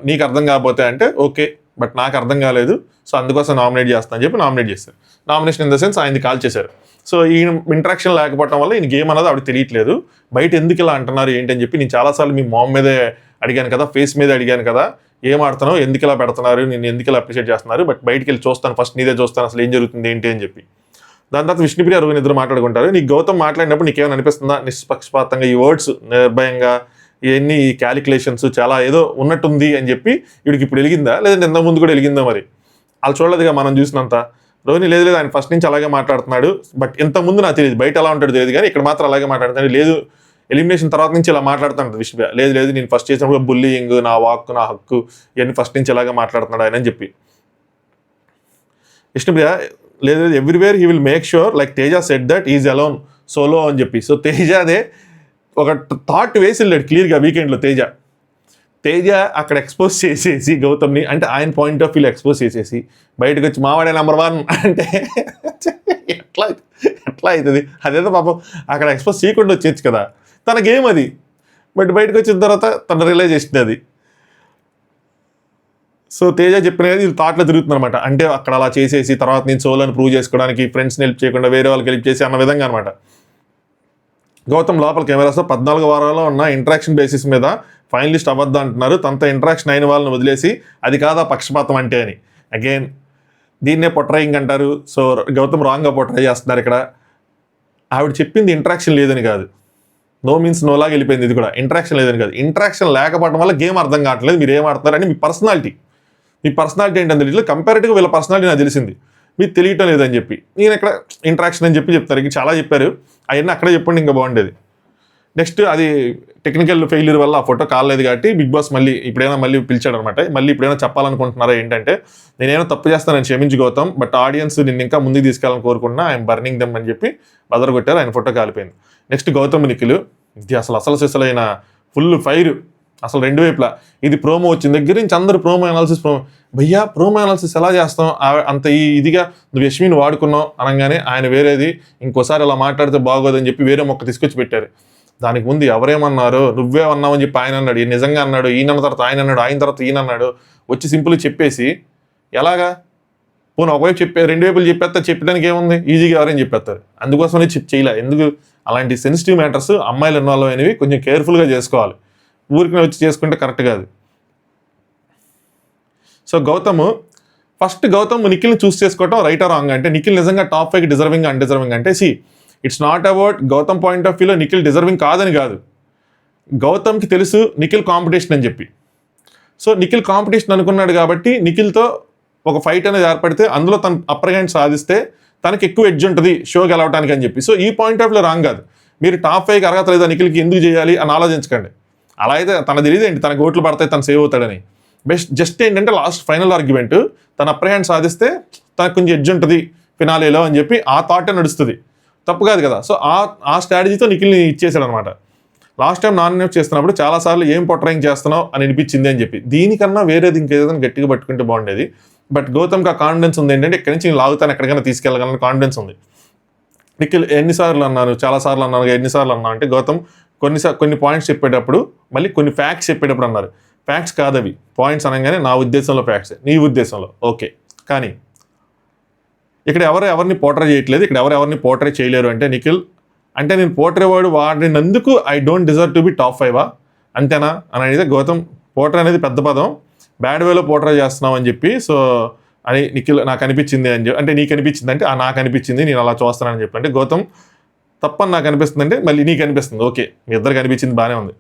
నీకు అర్థం కాకపోతే అంటే ఓకే, బట్ నాకు అర్థం కాలేదు, సో అందుకోసం నామినేట్ చేస్తాను అని చెప్పి నామినేట్ చేశారు. నామినేషన్ ఇన్ ద సెన్స్ ఆయనది కాల్ చేశారు. సో ఈయన ఇంటరాక్షన్ లేకపోవడం వల్ల ఈయన గేమ్ అనేది ఆవిడ తెలియట్లేదు. బయట ఎందుకు ఇలా అంటున్నారు ఏంటి అని చెప్పి నేను చాలాసార్లు మీ మామ్ మీదే అడిగాను కదా, ఫేస్ మీద అడిగాను కదా, ఏం ఆడుతున్నావు, ఎందుకు ఇలా పెడుతున్నారు, నేను ఎందుకు ఇలా అప్రిషియేట్ చేస్తున్నారు, బట్ బయటికి వెళ్ళి చూస్తాను, ఫస్ట్ నీదే చూస్తాను అసలు ఏం జరుగుతుంది ఏంటి అని చెప్పి. దాని తర్వాత విష్ణుప్రియ అరవింద్ ఇద్దరు మాట్లాడుకుంటారు. నీకు గౌతమ్ మాట్లాడినప్పుడు నీకేమైనా అనిపిస్తుందా, నిష్పక్షపాతంగా ఈ వర్డ్స్ నిర్భయంగా ఇవన్నీ క్యాలిక్యులేషన్స్ చాలా ఏదో ఉన్నట్టుంది అని చెప్పి వీడికి ఇప్పుడు వెలిగిందా, లేదంటే ఎంత ముందు కూడా వెలిగిందా? మరి వాళ్ళు చూడలేదుగా మనం చూసినంత. రోహిణి లేదు ఆయన ఫస్ట్ నుంచి అలాగే మాట్లాడుతున్నాడు, బట్ ఇంతకుముందు నాకు తెలియదు, బయట ఎలా ఉంటాడు తెలియదు, కానీ ఇక్కడ మాత్రం అలాగే మాట్లాడుతున్నాడు. లేదు ఎలిమినేషన్ తర్వాత నుంచి ఇలా మాట్లాడుతున్నాడు విష్ణుప్రియ, లేదు నేను ఫస్ట్ చేసినప్పుడు బుల్లింగ్, నా వాక్, నా హక్కు, ఇవన్నీ ఫస్ట్ నుంచి ఇలాగే మాట్లాడుతున్నాడు ఆయన అని చెప్పి. విష్ణుప్రియ, లేదు everywhere he will make sure like Teja said that is alone solo అని చెప్పి. సో తేజ అదే ఒక థాట్ వేసి వెళ్ళాడు క్లియర్గా వీకెండ్లో. తేజ అక్కడ ఎక్స్పోజ్ చేసేసి గౌతమ్ని, అంటే ఆయన పాయింట్ ఆఫ్ వ్యూలో ఎక్స్పోజ్ చేసేసి బయటకు వచ్చి మావాడే నెంబర్ 1 అంటే ఎట్లా ఎట్లా అవుతుంది? అదేదో పాపం అక్కడ ఎక్స్పోజ్ చేయకుండా వచ్చేచ్చు కదా, తనకేం అది. బట్ బయటకు వచ్చిన తర్వాత తన రియలైజ్ చేసింది అది. సో తేజ చెప్పినది ఇది థాట్లో తిరుగుతుంది అనమాట. అంటే అక్కడ అలా చేసేసి తర్వాత నేను సోలోని ప్రూవ్ చేసుకోవడానికి ఫ్రెండ్స్ని హెల్ప్ చేయకుండా వేరే వాళ్ళకి హెల్ప్ చేసి అన్న విధంగా అనమాట. గౌతమ్ లోపల కెమెరాస్తో 14 వారాల్లో ఉన్న ఇంటరాక్షన్ బేసిస్ మీద ఫైనలిస్ట్ అవ్వద్దు అంటున్నారు. తనతో ఇంటరాక్షన్ అయిన వాళ్ళని వదిలేసి అది కాదా పక్షపాతం అంటే అని. అగైన్ దీన్నే పొట్రయింగ్ అంటారు. సో గౌతమ్ రాంగ్గా పొట్రై చేస్తున్నారు ఇక్కడ. ఆవిడ చెప్పింది ఇంటరాక్షన్ లేదని కాదు, నో మీన్స్ నోలాగా వెళ్ళిపోయింది. ఇది కూడా ఇంటరాక్షన్ లేదని కాదు, ఇంటరాక్షన్ లేకపోవడం వల్ల గేమ్ అర్థం కావట్లేదు, మీరు ఏం ఆడుతున్నారని మీ పర్సనాలిటీ ఏంటని తెలియదు. కంపారిటివ్గా వీళ్ళ పర్సనాలిటీ నాకు తెలిసింది, మీకు తెలియటం లేదని చెప్పి నేను ఇక్కడ ఇంటరాక్షన్ అని చెప్పి చెప్తారు. ఇంక చాలా చెప్పారు, అవన్నీ అక్కడే చెప్పండి ఇంకా బాగుండేది. నెక్స్ట్ అది టెక్నికల్ ఫెయిల్యూర్ వల్ల ఆ ఫోటో కాలేదు కాబట్టి బిగ్ బాస్ మళ్ళీ మళ్ళీ పిలిచాడు అనమాట. మళ్ళీ ఇప్పుడైనా చెప్పాలనుకుంటున్నారా ఏంటంటే, నేనేమో తప్పు చేస్తానని క్షమించి గౌతమ్, బట్ ఆడియన్స్ నిన్ను ఇంకా ముందుకు తీసుకెళ్ళాలని కోరుకున్నా, ఐఎమ్ బర్నింగ్ దెమ్ అని చెప్పి బదరగొట్టారు. ఆయన ఫోటో కాలిపోయింది. నెక్స్ట్ గౌతమ్ నిఖిల్, ఇది అసలు సిసలైన ఫుల్ ఫైర్ అసలు రెండు వైపులా. ఇది ప్రోమో వచ్చిన దగ్గర నుంచి అందరూ ప్రోమో అనాలిసిస్ ఎలా చేస్తాం, అంత ఇదిగా నువ్వు యశ్మిని వాడుకున్నావు అనగానే ఆయన వేరేది ఇంకోసారి అలా మాట్లాడితే బాగోదని చెప్పి వేరే మొక్క తీసుకొచ్చి పెట్టారు. దానికి ముందు ఎవరేమన్నారు, నువ్వే అన్నావు అని చెప్పి ఆయన అన్నాడు, నిజంగా అన్నాడు, ఈయన తర్వాత ఆయన అన్నాడు, ఆయన తర్వాత ఈయన అన్నాడు, వచ్చి సింపుల్గా చెప్పేసి ఎలాగా పోను ఒకవైపు రెండు వైపులు చెప్పేస్తారు. చెప్పడానికి ఏముంది, ఈజీగా ఎవరైనా చెప్పేస్తారు. అందుకోసమని చేయలే. ఎందుకు అలాంటి సెన్సిటివ్ మ్యాటర్స్ అమ్మాయిలు ఇన్వాల్వ్ అయినవి కొంచెం కేర్ఫుల్గా చేసుకోవాలి, ఊరికి వచ్చి చేసుకుంటే కరెక్ట్ కాదు. సో గౌతమ్ నిఖిల్ని చూస్ చేసుకోవటం రైట్ ఆర్ రాంగ్ అంటే, నిఖిల్ నిజంగా టాప్ 5 డిజర్వింగ్ అన్డిజర్వింగ్ అంటే it's not about Gautham point of వ్యూలో నిఖిల్ డిజర్వింగ్ కాదని కాదు, గౌతమ్కి తెలుసు నిఖిల్ కాంపిటీషన్ అని చెప్పి. సో నిఖిల్ కాంపిటీషన్ అనుకున్నాడు కాబట్టి నిఖిల్తో ఒక ఫైట్ అనేది ఏర్పడితే అందులో తను అప్పర్ హ్యాండ్ సాధిస్తే తనకి ఎక్కువ ఎడ్జ్ ఉంటుంది షో గెలవడానికి అని చెప్పి. సో ఈ పాయింట్ ఆఫ్ వ్యూలో రాంగ్ కాదు. మీరు టాప్ 5కి అర్హత లేదా నిఖిల్కి ఎందుకు చేయాలి అని ఆలోచించకండి. అలా అయితే తన తెలియదేంటి తనకు ఓట్లు పడతాయి, తను సేవ్ అవుతాడని. జస్ట్ ఏంటంటే లాస్ట్ ఫైనల్ ఆర్గ్యుమెంట్ తన అప్పర్ హ్యాండ్ సాధిస్తే తనకు కొంచెం ఎడ్జ్ ఉంటుంది ఫినాలేలో అని చెప్పి ఆ థాటే నడుస్తుంది, తప్పు కాదు కదా. సో ఆ స్ట్రాటజీతో నిఖిల్ని ఇచ్చేసాడు అనమాట. లాస్ట్ టైం నామినేట్ చేస్తున్నప్పుడు చాలాసార్లు ఏం పొట్రయింగ్ చేస్తున్నావు అని అనిపించింది అని చెప్పి, దీనికన్నా వేరేది ఇంకేదైనా గట్టిగా పట్టుకుంటే బాగుండేది. బట్ గౌతమ్కి ఆ కాన్ఫిడెన్స్ ఉంది ఏంటంటే ఇక్కడి నుంచి నేను లాగుతాను ఎక్కడికైనా తీసుకెళ్ళగలను కాన్ఫిడెన్స్ ఉంది. నిఖిల్ ఎన్నిసార్లు అన్నాను, చాలాసార్లు అన్నాను, ఎన్నిసార్లు అన్నా అంటే గౌతమ్ కొన్ని పాయింట్స్ చెప్పేటప్పుడు మళ్ళీ కొన్ని ఫ్యాక్ట్స్ చెప్పేటప్పుడు అన్నారు. ఫ్యాక్ట్స్ కాదవి, పాయింట్స్ అనగానే నా ఉద్దేశంలో ఫ్యాక్ట్స్, నీ ఉద్దేశంలో ఓకే. కానీ ఇక్కడ ఎవరిని పోర్ట్రే చేయట్లేదు, ఇక్కడ ఎవరిని పోర్ట్రే చేయలేరు అంటే నిఖిల్ అంటే నేను పోర్ట్రే వాడు వాడినందుకు I don't deserve to be top 5 అంతేనా అని అడిగితే గౌతమ్ పోర్ట్రే అనేది పెద్ద పదం, బ్యాడ్ వేలో పోర్ట్రే చేస్తున్నావు అని చెప్పి సో అని నిఖిల్ నాకు అనిపించింది అని చెప్పి, అంటే నీకు అనిపించింది అంటే నాకు అనిపించింది నేను అలా చూస్తానని చెప్పి. అంటే గౌతమ్ తప్పని నాకు అనిపిస్తుంది అంటే మళ్ళీ నీకు అనిపిస్తుంది, ఓకే మీ ఇద్దరికి అనిపించింది బాగానే ఉంది.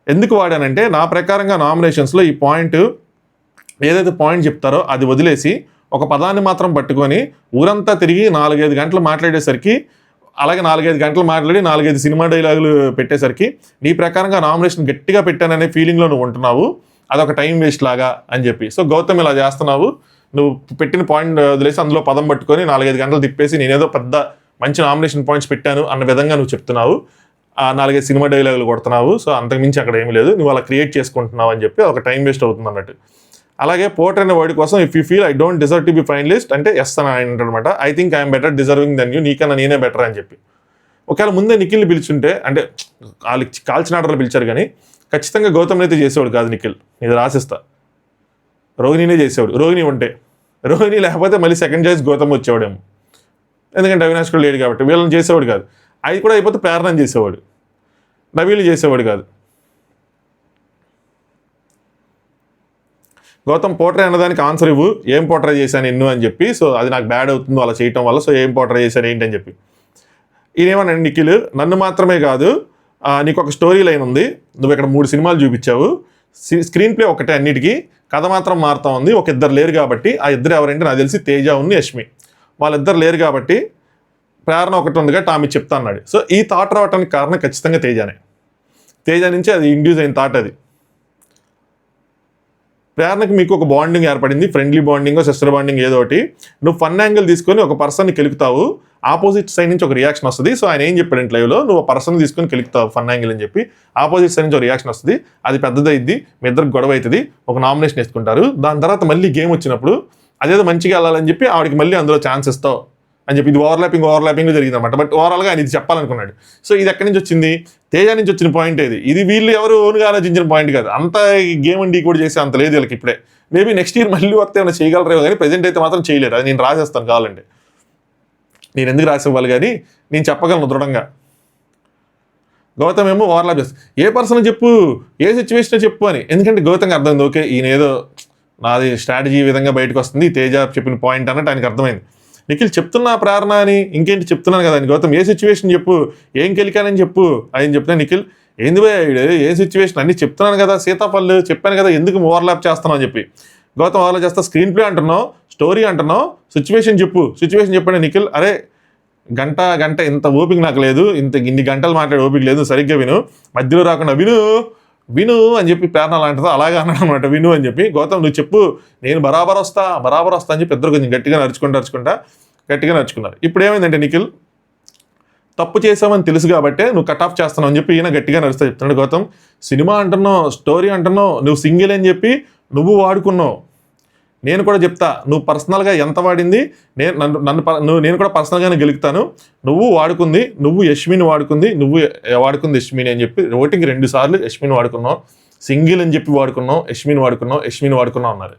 ఎందుకు వాడానంటే నా ప్రకారంగా నామినేషన్స్లో ఈ పాయింట్ ఏదైతే పాయింట్ చెప్తారో అది వదిలేసి ఒక పదాన్ని మాత్రం పట్టుకొని ఊరంతా తిరిగి 4-5 గంటలు మాట్లాడేసరికి, అలాగే 4-5 గంటలు మాట్లాడి 4-5 సినిమా డైలాగులు పెట్టేసరికి నీ ప్రకారంగా నామినేషన్ గట్టిగా పెట్టాననే ఫీలింగ్లో నువ్వు ఉంటున్నావు, అదొక టైం వేస్ట్ లాగా అని చెప్పి. సో గౌతమ్ ఇలా చేస్తున్నావు, నువ్వు పెట్టిన పాయింట్ వదిలేసి అందులో పదం పట్టుకొని 4-5 గంటలు తిప్పేసి నేనేదో పెద్ద మంచి నామినేషన్ పాయింట్స్ పెట్టాను అన్న విధంగా నువ్వు చెప్తున్నావు, ఆ 4-5 సినిమా డైలాగులు కొడుతున్నావు. సో అంతకుమించి అక్కడ ఏమీ లేదు, నువ్వు అలా క్రియేట్ చేసుకుంటున్నావు అని చెప్పి ఒక టైం వేస్ట్ అవుతుంది అన్నట్టు. అలాగే పోర్ట్రే అనే వర్డ్ కోసం if you feel I don't deserve to be finalist అంటే ఎస్ అని ఆయన అనమాట. I think I'm better deserving than you, నీకన్నా నేనే బెటర్ అని చెప్పి. ఒకవేళ ముందే నిఖిల్ని పిలుచుంటే అంటే వాళ్ళకి కాల్చిన ఆర్డర్లు పిలిచారు కానీ ఖచ్చితంగా గౌతమ్ అయితే చేసేవాడు కాదు నిఖిల్, ఇది రాసిస్తా. రోహిణినే చేసేవాడు, రోహిణి లేకపోతే మళ్ళీ సెకండ్ చాయిస్ గౌతమ్ వచ్చేవాడేమో, ఎందుకంటే అవినాష్ కూడా లేడు కాబట్టి. వీళ్ళని చేసేవాడు కాదు, అది కూడా అయిపోతే ప్రేరణ చేసేవాడు, నవీలు చేసేవాడు కాదు. గౌతమ్ పోర్ట్రే అన్నదానికి ఆన్సర్ ఇవ్వు, ఏం పోర్ట్రే చేశాను ఎన్ను అని చెప్పి. సో అది నాకు బ్యాడ్ అవుతుందో అలా చేయటం వల్ల, సో ఏం పోర్ట్రే చేశాను ఏంటని చెప్పి. ఈయనేమన్నాడు నిఖిల్, నన్ను మాత్రమే కాదు నీకు ఒక స్టోరీ లైన్ ఉంది, నువ్వు ఇక్కడ 3 సినిమాలు చూపించావు, స్క్రీన్ ప్లే ఒకటే అన్నిటికీ, కథ మాత్రం మారుతా ఉంది. ఒక ఇద్దరు లేరు కాబట్టి, ఆ ఇద్దరు ఎవరంటే నాకు తెలిసి తేజ ఉంది యష్మి, వాళ్ళిద్దరు లేరు కాబట్టి ప్రేరణ ఒకటి ఉంది కాబట్టి ఆమె చెప్తా అన్నాడు. సో ఈ థాట్ రావడానికి కారణం ఖచ్చితంగా తేజ నుంచి అది ఇండ్యూస్ అయిన థాట్ అది. ప్రేరణకి మీకు ఒక బాండింగ్ ఏర్పడింది, ఫ్రెండ్లీ బాండింగ్, సిస్టర్ బాండింగ్ ఏదో ఒకటి. నువ్వు ఫన్ యాంగిల్ తీసుకొని ఒక పర్సన్ని కెలుకుతావు, ఆపోజిట్ సైడ్ నుంచి ఒక రియాక్షన్ వస్తుంది. సో ఆయన ఏం చెప్పాడు లైవ్లో, నువ్వు పర్సన్ తీసుకొని కెలుకుతావు ఫన్ యాంగిల్ అని చెప్పి, ఆపోజిట్ సైడ్ నుంచి ఒక రియాక్షన్ వస్తుంది, అది పెద్దదైద్ది, మీ ఇద్దరికి గొడవ అవుతుంది, ఒక నామినేషన్ వేసుకుంటారు. దాని తర్వాత మళ్ళీ గేమ్ వచ్చినప్పుడు అదేదో మంచిగా వెళ్ళాలని చెప్పి ఆవిడకి మళ్ళీ అందులో ఛాన్స్ ఇస్తావు అని చెప్పి, ఇది ఓవర్లాపింగ్ జరిగింది అనమాట. బట్ ఓవరాల్గా ఆయన ఇది చెప్పాలనుకున్నాడు. సో ఇది ఎక్కడి నుంచి వచ్చింది, తేజ నుంచి వచ్చిన పాయింట్ ఇది వీళ్ళు ఎవరు ఓన్గా ఆలోచించిన పాయింట్ కాదు. అంత గేమ్ అండి కూడా చేసి అంత లేదు వీళ్ళకి ఇప్పుడే. మేబీ నెక్స్ట్ ఇయర్ మళ్ళీ వస్తే ఏమైనా చేయగలరేమో కానీ ప్రెజెంట్ అయితే మాత్రం చేయలేరు. అది నేను రాసేస్తాను కావాలంటే, నేను ఎందుకు రాసేవ్వాలి కానీ నేను చెప్పగలను దృఢంగా. గౌతమ్ ఏమో ఓవర్లాప్ చేస్తాను, ఏ పర్సన్ చెప్పు, ఏ సిచ్యువేషన్ చెప్పు అని. ఎందుకంటే గౌతమ్కి అర్థమైంది, ఓకే ఈయన ఏదో నాది స్ట్రాటజీ ఈ విధంగా బయటకు వస్తుంది, తేజ చెప్పిన పాయింట్ అన్నట్టు ఆయనకు అర్థమైంది. నిఖిల్ చెప్తున్నా ప్రేరణ అని, ఇంకేంటి చెప్తున్నాను కదా అని. గౌతమ్ ఏ సిచ్యువేషన్ చెప్పు, ఏం కెలికానని చెప్పు అని చెప్తున్నా. నిఖిల్ ఏంది భయ ఏ సిచ్యువేషన్ అన్ని చెప్తున్నాను కదా, సీతాపల్లి చెప్పాను కదా, ఎందుకు ఓవర్లాప్ చేస్తున్నావు అని చెప్పి. గౌతమ్ ఓవర్లాప్ చేస్తా, స్క్రీన్ ప్లే అంటున్నావు, స్టోరీ అంటున్నావు, సిచ్యువేషన్ చెప్పండి. నిఖిల్ అరే గంట ఇంత ఓపిక నాకు లేదు, ఇన్ని గంటలు మాట్లాడే ఓపిక లేదు, సరిగ్గా విను, మధ్యలో రాకుండా విను అని చెప్పి ప్రేరణ లాంటిదో అలాగే అన్నాడు అనమాట, విను అని చెప్పి. గౌతమ్ నువ్వు చెప్పు, నేను బరాబర్ వస్తా అని చెప్పి ఇద్దరు కొంచెం గట్టిగా నడుచుకున్నారు. ఇప్పుడు ఏమైందంటే నిఖిల్ తప్పు చేసామని తెలుసు కాబట్టి నువ్వు కట్ ఆఫ్ చేస్తున్నావు అని చెప్పి ఈయన గట్టిగా నడుస్తా చెప్తున్నాడు. గౌతమ్ సినిమా అంటున్నావు, స్టోరీ అంటున్నావు, నువ్వు సింగిల్ అని చెప్పి నువ్వు వాడుకున్నావు, నేను కూడా చెప్తా నువ్వు పర్సనల్గా ఎంత వాడింది, నేను కూడా పర్సనల్గానే గెలుగుతాను. నువ్వు యశ్మిని వాడుకుంది యశ్మిని అని చెప్పి ఓటింగ్ 2 సార్లు యశ్మిని వాడుకున్నావు, సింగిల్ అని చెప్పి వాడుకున్నావు, యశ్మిని వాడుకున్నావు అన్నారు.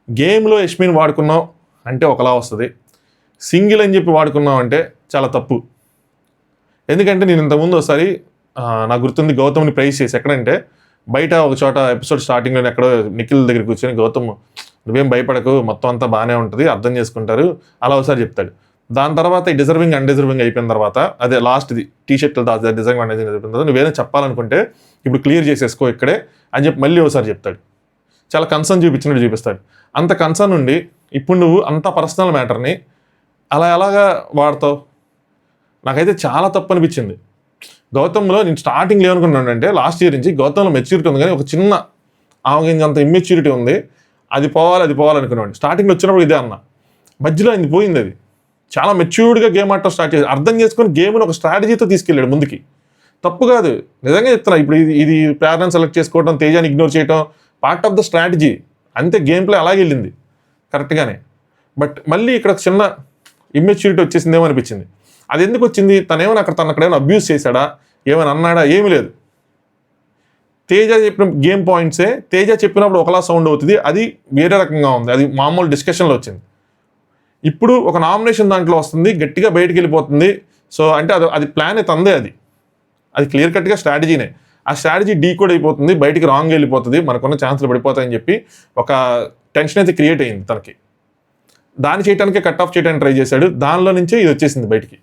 గేమ్లో యశ్మిని వాడుకున్నావు అంటే ఒకలా వస్తుంది, సింగిల్ అని చెప్పి వాడుకున్నావు అంటే చాలా తప్పు. ఎందుకంటే నేను ఇంతకుముందు ఒకసారి నాకు గుర్తుంది, గౌతమ్ని ప్రైజ్ చేసి ఎక్కడంటే బయట ఒక చోట ఎపిసోడ్ స్టార్టింగ్లో ఎక్కడో నిఖిల్ దగ్గర కూర్చొని, గౌతమ్ నువ్వేం భయపడకు, మొత్తం అంతా బాగానే ఉంటుంది, అర్థం చేసుకుంటారు అలా ఒకసారి చెప్తాడు. దాని తర్వాత ఈ డిజర్వింగ్ అన్డిజర్వింగ్ అయిపోయిన తర్వాత, అదే లాస్ట్ది టీషర్ట్లు డిజర్వింగ్ అన్డిజర్వింగ్ అయిపోయిన తర్వాత నువ్వేదో చెప్పాలనుకుంటే ఇప్పుడు క్లియర్ చేసేసుకో ఇక్కడే అని చెప్పి మళ్ళీ ఒకసారి చెప్తాడు. చాలా కన్సర్న్ చూపిస్తాడు. అంత కన్సర్న్ ఉండి ఇప్పుడు నువ్వు అంత పర్సనల్ మ్యాటర్ని ఎలాగా వాడతావు? నాకైతే చాలా తప్పు అనిపించింది. గౌతమ్లో నేను స్టార్టింగ్లో ఏమనుకున్నానంటే, లాస్ట్ ఇయర్ నుంచి గౌతమ్లో మెచ్యూరిటీ ఉంది కానీ ఒక చిన్న అంత ఇమ్మెచ్యూరిటీ ఉంది, అది పోవాలనుకున్నాను. స్టార్టింగ్లో వచ్చినప్పుడు ఇదే అన్న, మధ్యలో అది పోయింది. అది చాలా మెచ్యూర్డ్గా గేమ్ ఆడటం స్టార్ట్ చేసి అర్థం చేసుకొని గేమ్ని ఒక స్ట్రాటజీతో తీసుకెళ్ళాడు ముందుకి. తప్పు కాదు, నిజంగా చెప్తున్నా. ఇప్పుడు ఇది ప్యారన్ సెలెక్ట్ చేసుకోవడం, తేజాని ఇగ్నోర్ చేయడం పార్ట్ ఆఫ్ ద స్ట్రాటజీ, అంతే. గేమ్ ప్లే అలాగే వెళ్ళింది కరెక్ట్గానే. బట్ మళ్ళీ ఇక్కడ చిన్న ఇమ్మెచ్యూరిటీ వచ్చేసిందేమో అనిపించింది. అది ఎందుకు వచ్చింది? తనేమైనా అక్కడేమైనా అబ్యూస్ చేశాడా, ఏమైనా అన్నాడా? ఏమీ లేదు. తేజ చెప్పిన గేమ్ పాయింట్సే తేజ చెప్పినప్పుడు ఒకలా సౌండ్ అవుతుంది, అది వేరే రకంగా ఉంది, అది మామూలు డిస్కషన్లో వచ్చింది. ఇప్పుడు ఒక నామినేషన్ దాంట్లో వస్తుంది, గట్టిగా బయటికి వెళ్ళిపోతుంది. సో అంటే అది ప్లాన్ తందే, అది క్లియర్ కట్గా స్ట్రాటజీనే. ఆ స్ట్రాటజీ డీకోడ్ అయిపోతుంది, బయటికి రాంగ్ వెళ్ళిపోతుంది, మనకున్న ఛాన్సులు పడిపోతాయని చెప్పి ఒక టెన్షన్ అయితే క్రియేట్ అయింది తనకి. దాన్ని చేయడానికే కట్ ఆఫ్ చేయడానికి ట్రై చేశాడు, దానిలో నుంచే ఇది వచ్చేసింది బయటికి.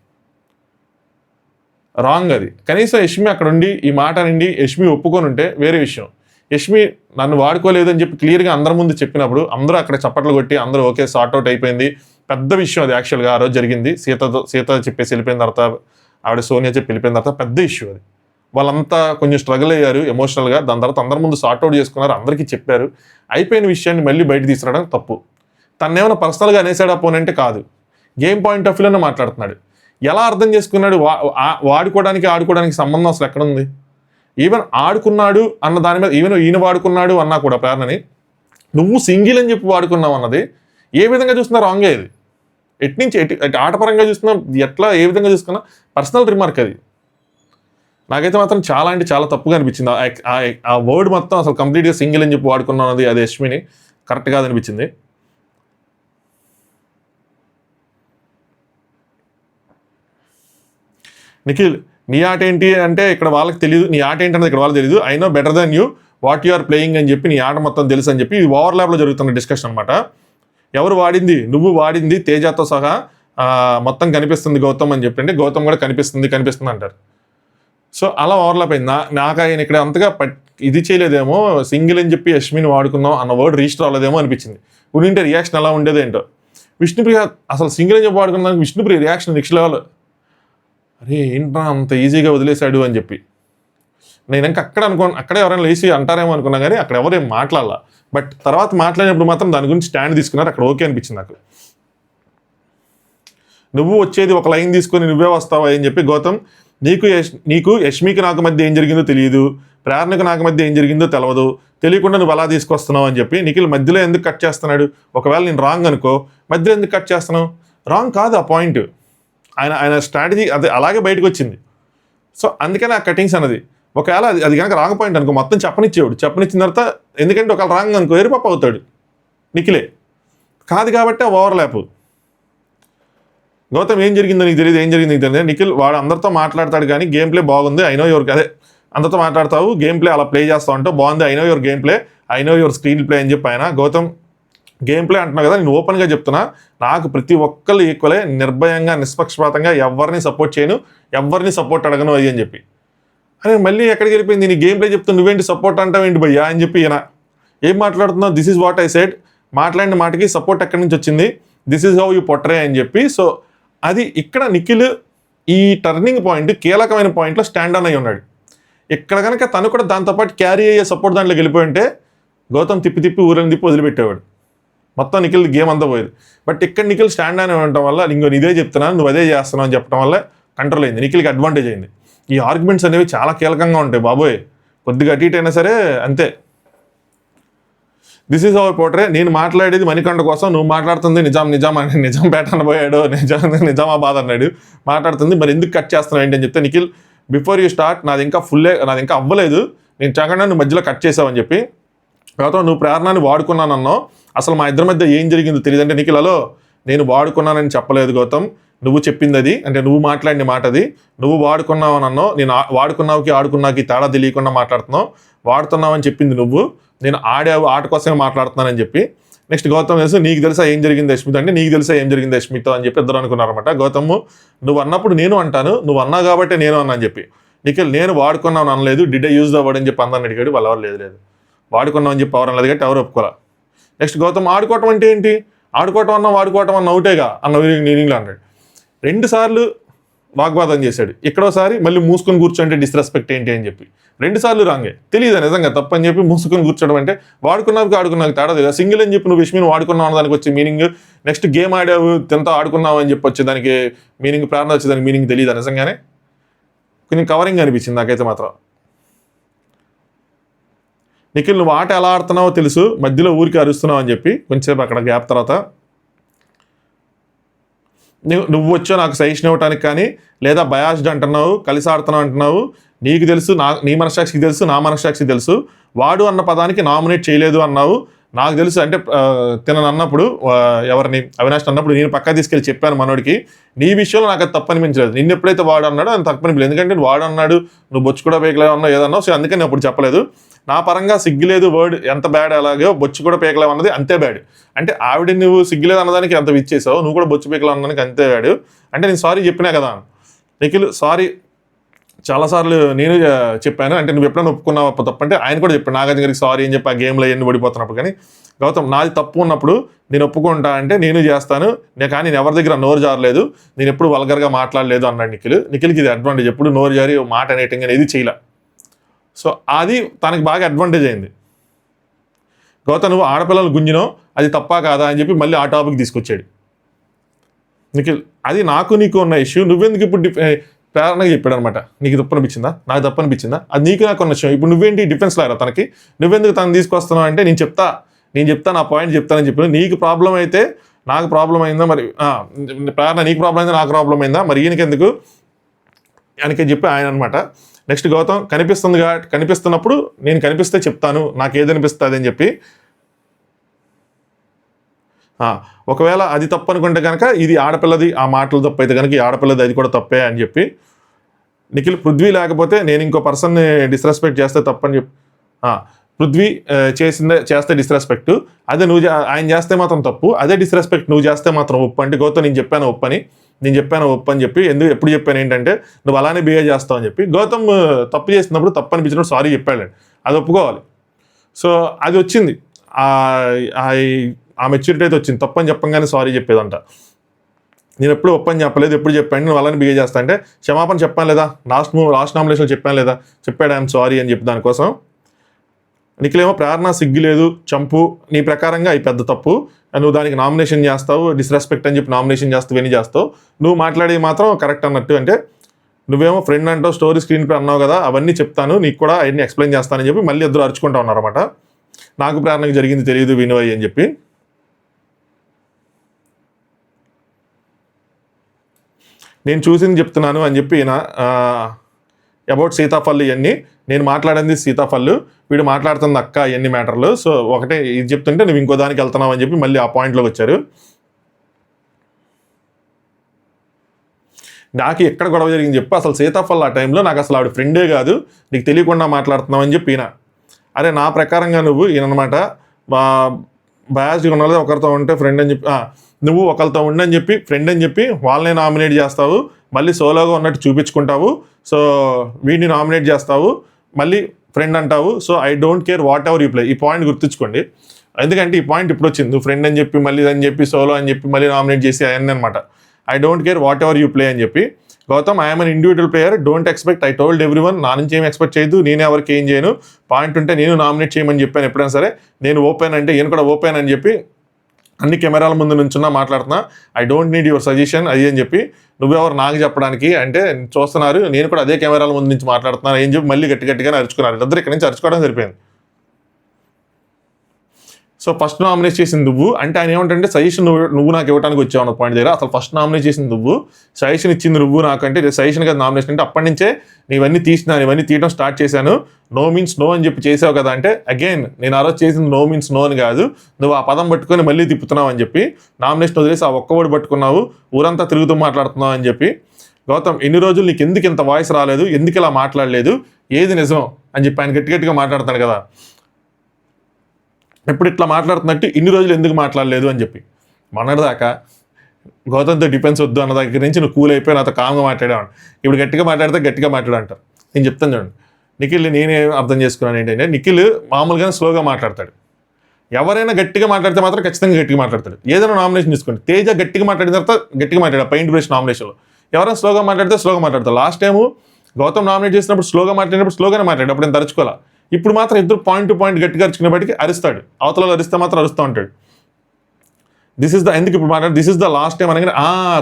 రాంగ్ అది. కనీసం యష్మి అక్కడ ఉండి ఈ మాట నుండి యష్మి ఒప్పుకొని ఉంటే వేరే విషయం. యష్మి నన్ను వాడుకోలేదు అని చెప్పి క్లియర్గా అందరి ముందు చెప్పినప్పుడు అందరూ అక్కడ చప్పట్లు కొట్టి అందరూ ఓకే సార్ట్అవుట్ అయిపోయింది. పెద్ద విషయం అది యాక్చువల్గా ఆ రోజు జరిగింది. సీత చెప్పేసి వెళ్ళిపోయిన తర్వాత, ఆవిడ సోనియా చెప్పి వెళ్ళిపోయిన తర్వాత పెద్ద ఇష్యూ అది. వాళ్ళంతా కొంచెం స్ట్రగుల్ అయ్యారు ఎమోషనల్గా. దాని తర్వాత అందరి ముందు సార్ట్అవుట్ చేసుకున్నారు, అందరికీ చెప్పారు. అయిపోయిన విషయాన్ని మళ్ళీ బయట తీసుకురావడం తప్పు. తనేమైనా పర్సనల్గా అనేసాడు పోనంటే కాదు, గేమ్ పాయింట్ ఆఫ్ వ్యూలోనే మాట్లాడుతున్నాడు. ఎలా అర్థం చేసుకున్నాడు? ఆడుకోవడానికి సంబంధం అసలు ఎక్కడుంది? ఈవెన్ ఆడుకున్నాడు అన్న దాని మీద, ఈయన వాడుకున్నాడు అన్నా కూడా ప్రేరణని నువ్వు సింగిల్ అని చెప్పి వాడుకున్నావు అన్నది ఏ విధంగా చూస్తున్నా రాంగే. అది ఎట్నుంచి ఆటపరంగా చూస్తున్నా, ఏ విధంగా చూసుకున్నా పర్సనల్ రిమార్క్ అది. నాకైతే మాత్రం చాలా అంటే చాలా తప్పుగా అనిపించింది. ఆ వర్డ్ మొత్తం అసలు కంప్లీట్గా సింగిల్ అని చెప్పి వాడుకున్నాం అన్నది, అది యష్మిని కరెక్ట్ కాదనిపించింది. నిఖిల్ నీ ఆట ఏంటి అంటే ఇక్కడ వాళ్ళకి తెలియదు, నీ ఆట ఏంటన్నది ఇక్కడ వాళ్ళకి తెలియదు. I know better than you what you are playing అని చెప్పి నీ ఆట మొత్తం తెలుసు అని చెప్పి ఇది ఓవర్లాప్లో జరుగుతున్న డిస్కషన్ అనమాట. ఎవరు వాడింది? నువ్వు వాడింది తేజతో సహా మొత్తం కనిపిస్తుంది గౌతమ్ అని చెప్పి, అంటే గౌతమ్ కూడా కనిపిస్తుంది అంటారు. సో అలా ఓవర్లాప్ అయింది. నాకు ఆయన ఇక్కడ అంతగా ఇది చేయలేదేమో, సింగిల్ అని చెప్పి యష్మిని వాడుకున్నాం అన్న వర్డ్ రిజిస్టర్ అవ్వలేదేమో అనిపించింది. ఉండింటే రియాక్షన్ ఎలా ఉండేదేంటో. విష్ణుప్రియ అసలు సింగిల్ అని చెప్పి వాడుకున్నాను, విష్ణుప్రియ రియాక్షన్ నెక్స్ట్ లెవెల్. అరే ఏంట్రా అంత ఈజీగా వదిలేశాడు అని చెప్పి. నేను ఇంకా అక్కడే ఎవరైనా లేచి అంటారేమో అనుకున్నా కానీ అక్కడ ఎవరేం మాట్లాడాల. బట్ తర్వాత మాట్లాడినప్పుడు మాత్రం దాని గురించి స్టాండ్ తీసుకున్నారు. అక్కడ ఓకే అనిపించింది నాకు. నువ్వు వచ్చేది ఒక లైన్ తీసుకొని నువ్వే వస్తావా అని చెప్పి గౌతమ్, నీకు యష్మికి నాకు మధ్య ఏం జరిగిందో తెలియదు, ప్రేరణకు నాకు మధ్య ఏం జరిగిందో తెలియదు, తెలియకుండా నువ్వు అలా తీసుకొస్తున్నావు అని చెప్పి నిఖిల్ మధ్యలో ఎందుకు కట్ చేస్తున్నాడు? ఒకవేళ నేను రాంగ్ అనుకో, మధ్యలో ఎందుకు కట్ చేస్తున్నావు? రాంగ్ కాదు ఆ పాయింట్. ఆయన స్ట్రాటజీ అది అలాగే బయటకు వచ్చింది. సో అందుకని ఆ కటింగ్స్ అన్నది. ఒకవేళ అది కనుక రాంగ్ పాయింట్ అనుకో మొత్తం చెప్పనిచ్చిన తర్వాత, ఎందుకంటే ఒకవేళ రాంగ్ అనుకో ఎరుపప్పు అవుతాడు నిఖిలే. కాదు కాబట్టి ఆ ఓవర్లాప్. గౌతమ్ ఏం జరిగిందో నీకు తెలియదు, ఏం జరిగిందో నీకు తెలియదు. నిఖిల్ వాడు అందరితో మాట్లాడతాడు కానీ గేమ్ ప్లే బాగుంది, ఐ నో యువర్, అదే అందరితో మాట్లాడతావు, గేమ్ ప్లే అలా ప్లే చేస్తావు అంటూ బాగుంది, I know your game play, I know your screen play అని చెప్పి ఆయన. గౌతమ్ గేమ్ ప్లే అంటున్నావు కదా, నేను ఓపెన్గా చెప్తున్నా, నాకు ప్రతి ఒక్కళ్ళు ఈక్వలే, నిర్భయంగా నిష్పక్షపాతంగా ఎవరిని సపోర్ట్ చేయను, ఎవరిని సపోర్ట్ అడగను అది అని చెప్పి. అని మళ్ళీ ఎక్కడికి వెళ్ళిపోయింది, నీ గేమ్ ప్లే చెప్తాను నువ్వేంటి సపోర్ట్ అంటావు ఏంటి భయ్యా అని చెప్పి ఈయన. ఏం మాట్లాడుతున్నావు? This is what I said, మాట్లాడిన మాటకి సపోర్ట్ ఎక్కడి నుంచి వచ్చింది, దిస్ ఈజ్ హౌ యూ పొట్రే అని చెప్పి. సో అది ఇక్కడ నిఖిల్ ఈ టర్నింగ్ పాయింట్, కీలకమైన పాయింట్లో స్టాండ్ ఆన్ అయి ఉన్నాడు. ఇక్కడ కనుక తను కూడా దాంతోపాటు క్యారీ అయ్యే సపోర్ట్ దాంట్లోకి వెళ్ళిపోయి ఉంటే గౌతమ్ తిప్పి ఊరిని తిప్పి వదిలిపెట్టేవాడు, మొత్తం నిఖిల్ గేమ్ అంతా పోయేది. బట్ ఇక్కడ నిఖిల్ స్టాండ్ ఆన్ ఉండటం వల్ల, ఇంకో ఇదే చెప్తున్నాను నువ్వు అదే చేస్తున్నావు అని చెప్పడం వల్ల కంట్రోల్ అయింది, నిఖిల్కి అడ్వాంటేజ్ అయింది. ఈ ఆర్గ్యుమెంట్స్ అనేవి చాలా కీలకంగా ఉంటాయి బాబోయ్, కొద్దిగా అటు ఇటు అయినా సరే అంతే. This is our portray. నేను మాట్లాడేది మణికంఠ కోసం, నువ్వు మాట్లాడుతుంది నిజాం అని, నిజాంపేట అనబోయాడు, నిజామాబాద్ అన్నాడు మాట్లాడుతుంది. మరి ఎందుకు కట్ చేస్తున్నావు ఏంటి అని చెప్తే, నిఖిల్ బిఫోర్ యూ స్టార్ట్ నాది ఇంకా అవ్వలేదు, నేను చక్కగా నువ్వు మధ్యలో కట్ చేసావని చెప్పి. గౌతమ్ నువ్వు ప్రేరణని వాడుకున్నాను అన్నావు, అసలు మా ఇద్దరి మధ్య ఏం జరిగిందో తెలియదు అంటే, నిఖిల్ హలో నేను వాడుకున్నానని చెప్పలేదు గౌతమ్, నువ్వు చెప్పింది అది, అంటే నువ్వు మాట్లాడిన మాట అది, నువ్వు వాడుకున్నావు అని అన్నావు, నేను ఆడుకున్నాకి తేడా తెలియకుండా మాట్లాడుతున్నావు, వాడుతున్నావు అని చెప్పింది నువ్వు, నేను ఆట కోసమే మాట్లాడుతున్నానని చెప్పి. నెక్స్ట్ గౌతమ్ తెలుసు నీకు తెలుసా ఏం జరిగింది యష్మితో అంటే, నీకు తెలుసా ఏం జరిగింది యష్మితో అని చెప్పి ఇద్దరు అనుకున్నారన్నమాట. గౌతమ్ నువ్వు అన్నప్పుడు నేను అంటాను, నువ్వు అన్నావు కాబట్టి నేను అన్నా అని చెప్పి. నిఖిల్ నేను వాడుకున్నావు అనలేదు, did I use the word అని చెప్పి అందరిని అడిగాడు. వాళ్ళు ఎవరు లేదు వాడుకున్నావు అని చెప్పి ఎవరు అనలేదు కాబట్టి ఎవరు ఒప్పుకోరా. నెక్స్ట్ గౌతమ్ ఆడుకోవటం అంటే ఏంటి, ఆడుకోవటం అన్నా వాడుకోవటం అన్న అవుటేగా అన్న మీనింగ్లో అన్నాడు. 2 సార్లు వాగ్వాదం చేశాడు. ఇక్కడోసారి మళ్ళీ మూసుకొని కూర్చోంటే డిస్రెస్పెక్ట్ ఏంటి అని చెప్పి 2 సార్లు రాంగే. తెలియదు నిజంగా తప్పని చెప్పి మూసుకొని కూర్చోవడం అంటే, ఆడుకున్నాకు తేడా తెలియదు. సింగిల్ అని చెప్పి నువ్వు యష్మిని వాడుకున్నావు అన్న దానికి వచ్చే మీనింగ్, నెక్స్ట్ గేమ్ ఆడావు తింతా ఆడుకున్నావు అని చెప్పి వచ్చే దానికి మీనింగ్, ప్రేరణ వచ్చే దానికి మీనింగ్ తెలియదు నిజంగానే. కొంచెం కవరింగ్ అనిపించింది నాకైతే మాత్రం. నిఖిల్ నువ్వు ఆట ఎలా ఆడుతున్నావో తెలుసు, మధ్యలో ఊరికి అరుస్తున్నావు అని చెప్పి కొంచెంసేపు అక్కడ గ్యాప్ తర్వాత, నువ్వు వచ్చో నాకు సజెషన్ ఇవ్వటానికి కానీ, లేదా బయాస్డ్ అంటున్నావు, కలిసి ఆడుతున్నావు అంటున్నావు, నీకు తెలుసు, నీ మనస్సాక్షికి తెలుసు, నా మనస్సాక్షికి తెలుసు, వాడు అన్న పదానికి నామినేట్ చేయలేదు అన్నావు, నాకు తెలుసు అంటే తినను అన్నప్పుడు, ఎవరిని అవినాష్ అన్నప్పుడు నేను పక్కా తీసుకెళ్ళి చెప్పాను మనోడికి, నీ విషయంలో నాకు అది తప్పనిపించలేదు, నిన్ను ఎప్పుడైతే వాడు అన్నాడో అది తప్పనిపించలేదు, ఎందుకంటే వాడు అన్నాడు నువ్వు బొచ్చు కూడా పేకలేవు అన్నావు ఏదన్నావు. సో అందుకని నేను అప్పుడు చెప్పలేదు. నా పరంగా సిగ్గులేదు వర్డ్ ఎంత బ్యాడ్ అలాగే బొచ్చు కూడా పేకలేవు అన్నది అంతే బ్యాడ్. అంటే ఆవిడ నువ్వు సిగ్గులేదు అన్నదానికి ఎంత ఇచ్చేసావు, నువ్వు కూడా బొచ్చు పేకలేవు అన్నదానికి అంతే బ్యాడ్. అంటే నేను సారీ చెప్పినా కదా నిఖిల్, సారీ చాలాసార్లు నేను చెప్పాను, అంటే నువ్వు ఎప్పుడైనా ఒప్పుకున్నావు తప్పంటే ఆయన కూడా చెప్పాను నాగార్జున సారీ అని చెప్పి ఆ గేమ్లో ఎన్ని పడిపోతున్నప్పుడు. కానీ గౌతమ్ నాది తప్పు ఉన్నప్పుడు నేను ఒప్పుకుంటా అంటే నేను చేస్తాను, కానీ నేను ఎవరి దగ్గర నోరు జారలేదు, నేను ఎప్పుడు వల్గర్గా మాట్లాడలేదు అన్నాడు నిఖిల్కి ఇది అడ్వాంటేజ్, ఎప్పుడు నోరు జారి మాట అనేటింగ్ అనేది చేయలే. సో అది తనకి బాగా అడ్వాంటేజ్ అయింది. గౌతమ్ నువ్వు ఆడపిల్లలు గుంజినో అది తప్పా కాదా అని చెప్పి మళ్ళీ ఆ టాపిక్ తీసుకొచ్చాడు నిఖిల్. అది నాకు నీకు ఉన్న ఇష్యూ, నువ్వెందుకు ఇప్పుడు ప్రేరణగా చెప్పాడు అనమాట, నీకు తప్పనిపించిందా నాకు తప్పనిపించిందా, అది నీకు నాకు ఉన్న విషయం. ఇప్పుడు నువ్వేంటి డిఫెన్స్ లాగా తనకి, నువ్వెందుకు తను తీసుకొస్తున్నావు అంటే, నేను చెప్తా నా పాయింట్ చెప్తానని చెప్పి, నీకు ప్రాబ్లం అయితే నాకు ప్రాబ్లం అయిందా, మరి ప్రేరణ నీకు ప్రాబ్లం అయిందా నాకు ప్రాబ్లం అయిందా, మరి ఈయనకెందుకు ఆయనకి చెప్పి ఆయన అనమాట. నెక్స్ట్ గౌతమ్ కనిపిస్తున్నప్పుడు నేను కనిపిస్తే చెప్తాను, నాకు ఏది అనిపిస్తుంది అని చెప్పి, ఒకవేళ అది తప్పు అనుకుంటే కనుక ఇది ఆడపిల్లది, ఆ మాటలు తప్పు అయితే కనుక ఈ ఆడపిల్లది అది కూడా తప్పే అని చెప్పి నిఖిల్. పృథ్వీ లేకపోతే నేను ఇంకో పర్సన్ని డిస్రెస్పెక్ట్ చేస్తే తప్పని చెప్పి, పృథ్వీ చేస్తే డిస్రెస్పెక్ట్, అదే నువ్వు ఆయన చేస్తే మాత్రం తప్పు, అదే డిస్రెస్పెక్ట్ నువ్వు చేస్తే మాత్రం ఒప్పు అంటే, గౌతమ్ నేను చెప్పాను ఒప్పు అని చెప్పి ఎప్పుడు చెప్పాను ఏంటంటే నువ్వు అలానే బిహేవ్ చేస్తావు అని చెప్పి. గౌతమ్ తప్పు చేసినప్పుడు తప్పు అనిపించినప్పుడు సారీ చెప్పాడు, అది ఒప్పుకోవాలి. సో అది వచ్చింది, ఆ మెచ్యూరిటీ అయితే వచ్చింది, తప్పని చెప్పంగానే సారీ చెప్పేదంట. నేను ఎప్పుడు ఒప్పని చెప్పలేదు, ఎప్పుడు చెప్పాను నువ్వు అలానే బిహేవ్ చేస్తా అంటే క్షమాపణ చెప్పాను లేదా, లాస్ట్ నామినేషన్ చెప్పాను లేదా, చెప్పాడు ఐఎమ్ సారీ అని చెప్పి దానికోసం. నిఖిలేమో ప్రేరణ సిగ్గు లేదు చంపు, నీ ప్రకారంగా అవి పెద్ద తప్పు, నువ్వు దానికి నామినేషన్ చేస్తావు, డిస్రెస్పెక్ట్ అని చెప్పి నామినేషన్ చేస్తావు, ఇవన్నీ చేస్తావు, నువ్వు మాట్లాడేది మాత్రం కరెక్ట్ అన్నట్టు. అంటే నువ్వేమో ఫ్రెండ్ అంటావు, స్టోరీ స్క్రీన్ పై అన్నావు కదా, అవన్నీ చెప్తాను, నీకు కూడా అవన్నీ ఎక్స్ప్లెయిన్ చేస్తానని చెప్పి మళ్ళీ ఇద్దరు అరుచుకుంటా ఉన్నారన్నమాట. నాకు ప్రేరణకు జరిగింది తెలియదు వినోయ్ అని చెప్పి. నేను చూసింది చెప్తున్నాను అని చెప్పి ఈయన అబౌట్ సీతాఫల్ ఇవన్నీ, నేను మాట్లాడింది సీతాఫల్, వీడు మాట్లాడుతుంది అక్క ఇవన్నీ మ్యాటర్లు, సో ఒకటే ఇది చెప్తుంటే నువ్వు ఇంకో దానికి వెళ్తున్నావు అని చెప్పి మళ్ళీ ఆ పాయింట్లోకి వచ్చారు. నాకు ఎక్కడ గొడవ జరిగింది చెప్పి, అసలు సీతాఫల్ ఆ టైంలో నాకు అసలు ఆవిడ ఫ్రెండే కాదు, నీకు తెలియకుండా మాట్లాడుతున్నావు అని చెప్పి ఈయన. అరే నా ప్రకారంగా నువ్వు ఈయనమాట బయాస్గా ఉన్నది, ఒకరితో ఉంటే ఫ్రెండ్ అని చెప్పి, నువ్వు ఒకరితో ఉండని చెప్పి ఫ్రెండ్ అని చెప్పి వాళ్ళనే నామినేట్ చేస్తావు, మళ్ళీ సోలోగా ఉన్నట్టు చూపించుకుంటావు, సో వీడిని నామినేట్ చేస్తావు, మళ్ళీ ఫ్రెండ్ అంటావు, so I don't care whatever you play. ఈ పాయింట్ గుర్తుంచుకోండి, ఎందుకంటే ఈ పాయింట్ ఇప్పుడు వచ్చింది, నువ్వు ఫ్రెండ్ అని చెప్పి మళ్ళీ అని చెప్పి సోలో అని చెప్పి మళ్ళీ నామినేట్ చేసి అవన్నీ అనమాట. I don't care whatever you play అని చెప్పి, Gautham I'm an individual player, don't expect, I told everyone, నా నుంచి ఏం ఎక్స్పెక్ట్ చేయదు, నేనే ఎవరికి ఏం చేయను, పాయింట్ ఉంటే నేను నామినేట్ చేయమని చెప్పాను ఎప్పుడైనా సరే, నేను ఓపెన్ అంటే ఈయన కూడా ఓపెన్ అని చెప్పి అన్ని కెమెరాల ముందు నుంచున్నా మాట్లాడుతున్నా, I don't need your suggestion అది అని చెప్పి, నువ్వెవరు నాకు చెప్పడానికి అంటే చూస్తున్నారు, నేను కూడా అదే కెమెరాల ముందు నుంచి మాట్లాడుతున్నాను అని చెప్పి మళ్ళీ గట్టిగా అరుచుకున్నారు. ఇద్దరు ఇక్కడ నుంచి అరుచుకోవడం సరిపోయింది. సో ఫస్ట్ నామినేట్ చేసింది నువ్వు అంటే ఆయన ఏమంటే సజెషన్ నువ్వు నాకు ఇవ్వడానికి వచ్చావు అన్న పాయింట్ దగ్గర, అసలు ఫస్ట్ నామినేట్ చేసింది నువ్వు, సజెషన్ ఇచ్చింది నువ్వు నాకు, అంటే సజెషన్ కదా నామినేషన్ అంటే అప్పటి నుంచే ఇవన్నీ తీయడం స్టార్ట్ చేశాను, నో మీన్స్ నో అని చెప్పి చేసావు కదా అంటే, అగైన్ నేను ఆ రోజు చేసింది నో మీన్స్ నో అని కాదు, నువ్వు ఆ పదం పట్టుకొని మళ్ళీ తిప్పుతున్నావు అని చెప్పి, నామినేషన్ వదిలేసి ఆ ఒక్కవాడు పట్టుకున్నావు, ఊరంతా తిరుగుతూ మాట్లాడుతున్నావు అని చెప్పి. గౌతమ్ ఇన్ని రోజులు నీకు ఎందుకు ఇంత వాయిస్ రాలేదు, ఎందుకు ఇలా మాట్లాడలేదు, ఏది నిజం అని చెప్పి ఆయన గట్టిగా మాట్లాడతాడు కదా, ఎప్పుడు ఇట్లా మాట్లాడుతున్నట్టు ఇన్ని రోజులు ఎందుకు మాట్లాడలేదు అని చెప్పి. మొన్నటిదాకా గౌతమ్తో డిఫెన్స్ వద్దు అన్న దగ్గర నుంచి నువ్వు కూల్ అయిపోయి నాతో కామ్గా మాట్లాడేవాడు, ఇప్పుడు గట్టిగా మాట్లాడితే గట్టిగా మాట్లాడంటారు. నేను చెప్తాను చూడండి, నిఖిల్ నేనే అర్థం చేసుకున్నాను ఏంటంటే, నిఖిల్ మామూలుగానే స్లోగా మాట్లాడతాడు, ఎవరైనా గట్టిగా మాట్లాడితే మాత్రం ఖచ్చితంగా గట్టిగా మాట్లాడతాడు. ఏదైనా నామినేషన్ తీసుకోండి, తేజ గట్టిగా మాట్లాడిన తర్వాత గట్టిగా మాట్లాడాడు పెయింట్ బ్రష్ నామినేషన్లో, ఎవరైనా స్లోగా మాట్లాడితే స్లోగా మాట్లాడతారు. లాస్ట్ టైము గౌతమ్ నామినేట్ చేసినప్పుడు స్లోగా మాట్లాడినప్పుడు స్లోగానే మాట్లాడాడు, అప్పుడు నేను తరుచుకోవాలా. ఇప్పుడు మాత్రం ఇద్దరు పాయింట్ టు పాయింట్ గట్టిగా అరుచుకునేప్పటికీ అరుస్తాడు, అవతల అరిస్తే మాత్రం అరుస్తూ ఉంటాడు. ఎందుకు ఇప్పుడు మాట్లాడు, this is the last time అనగానే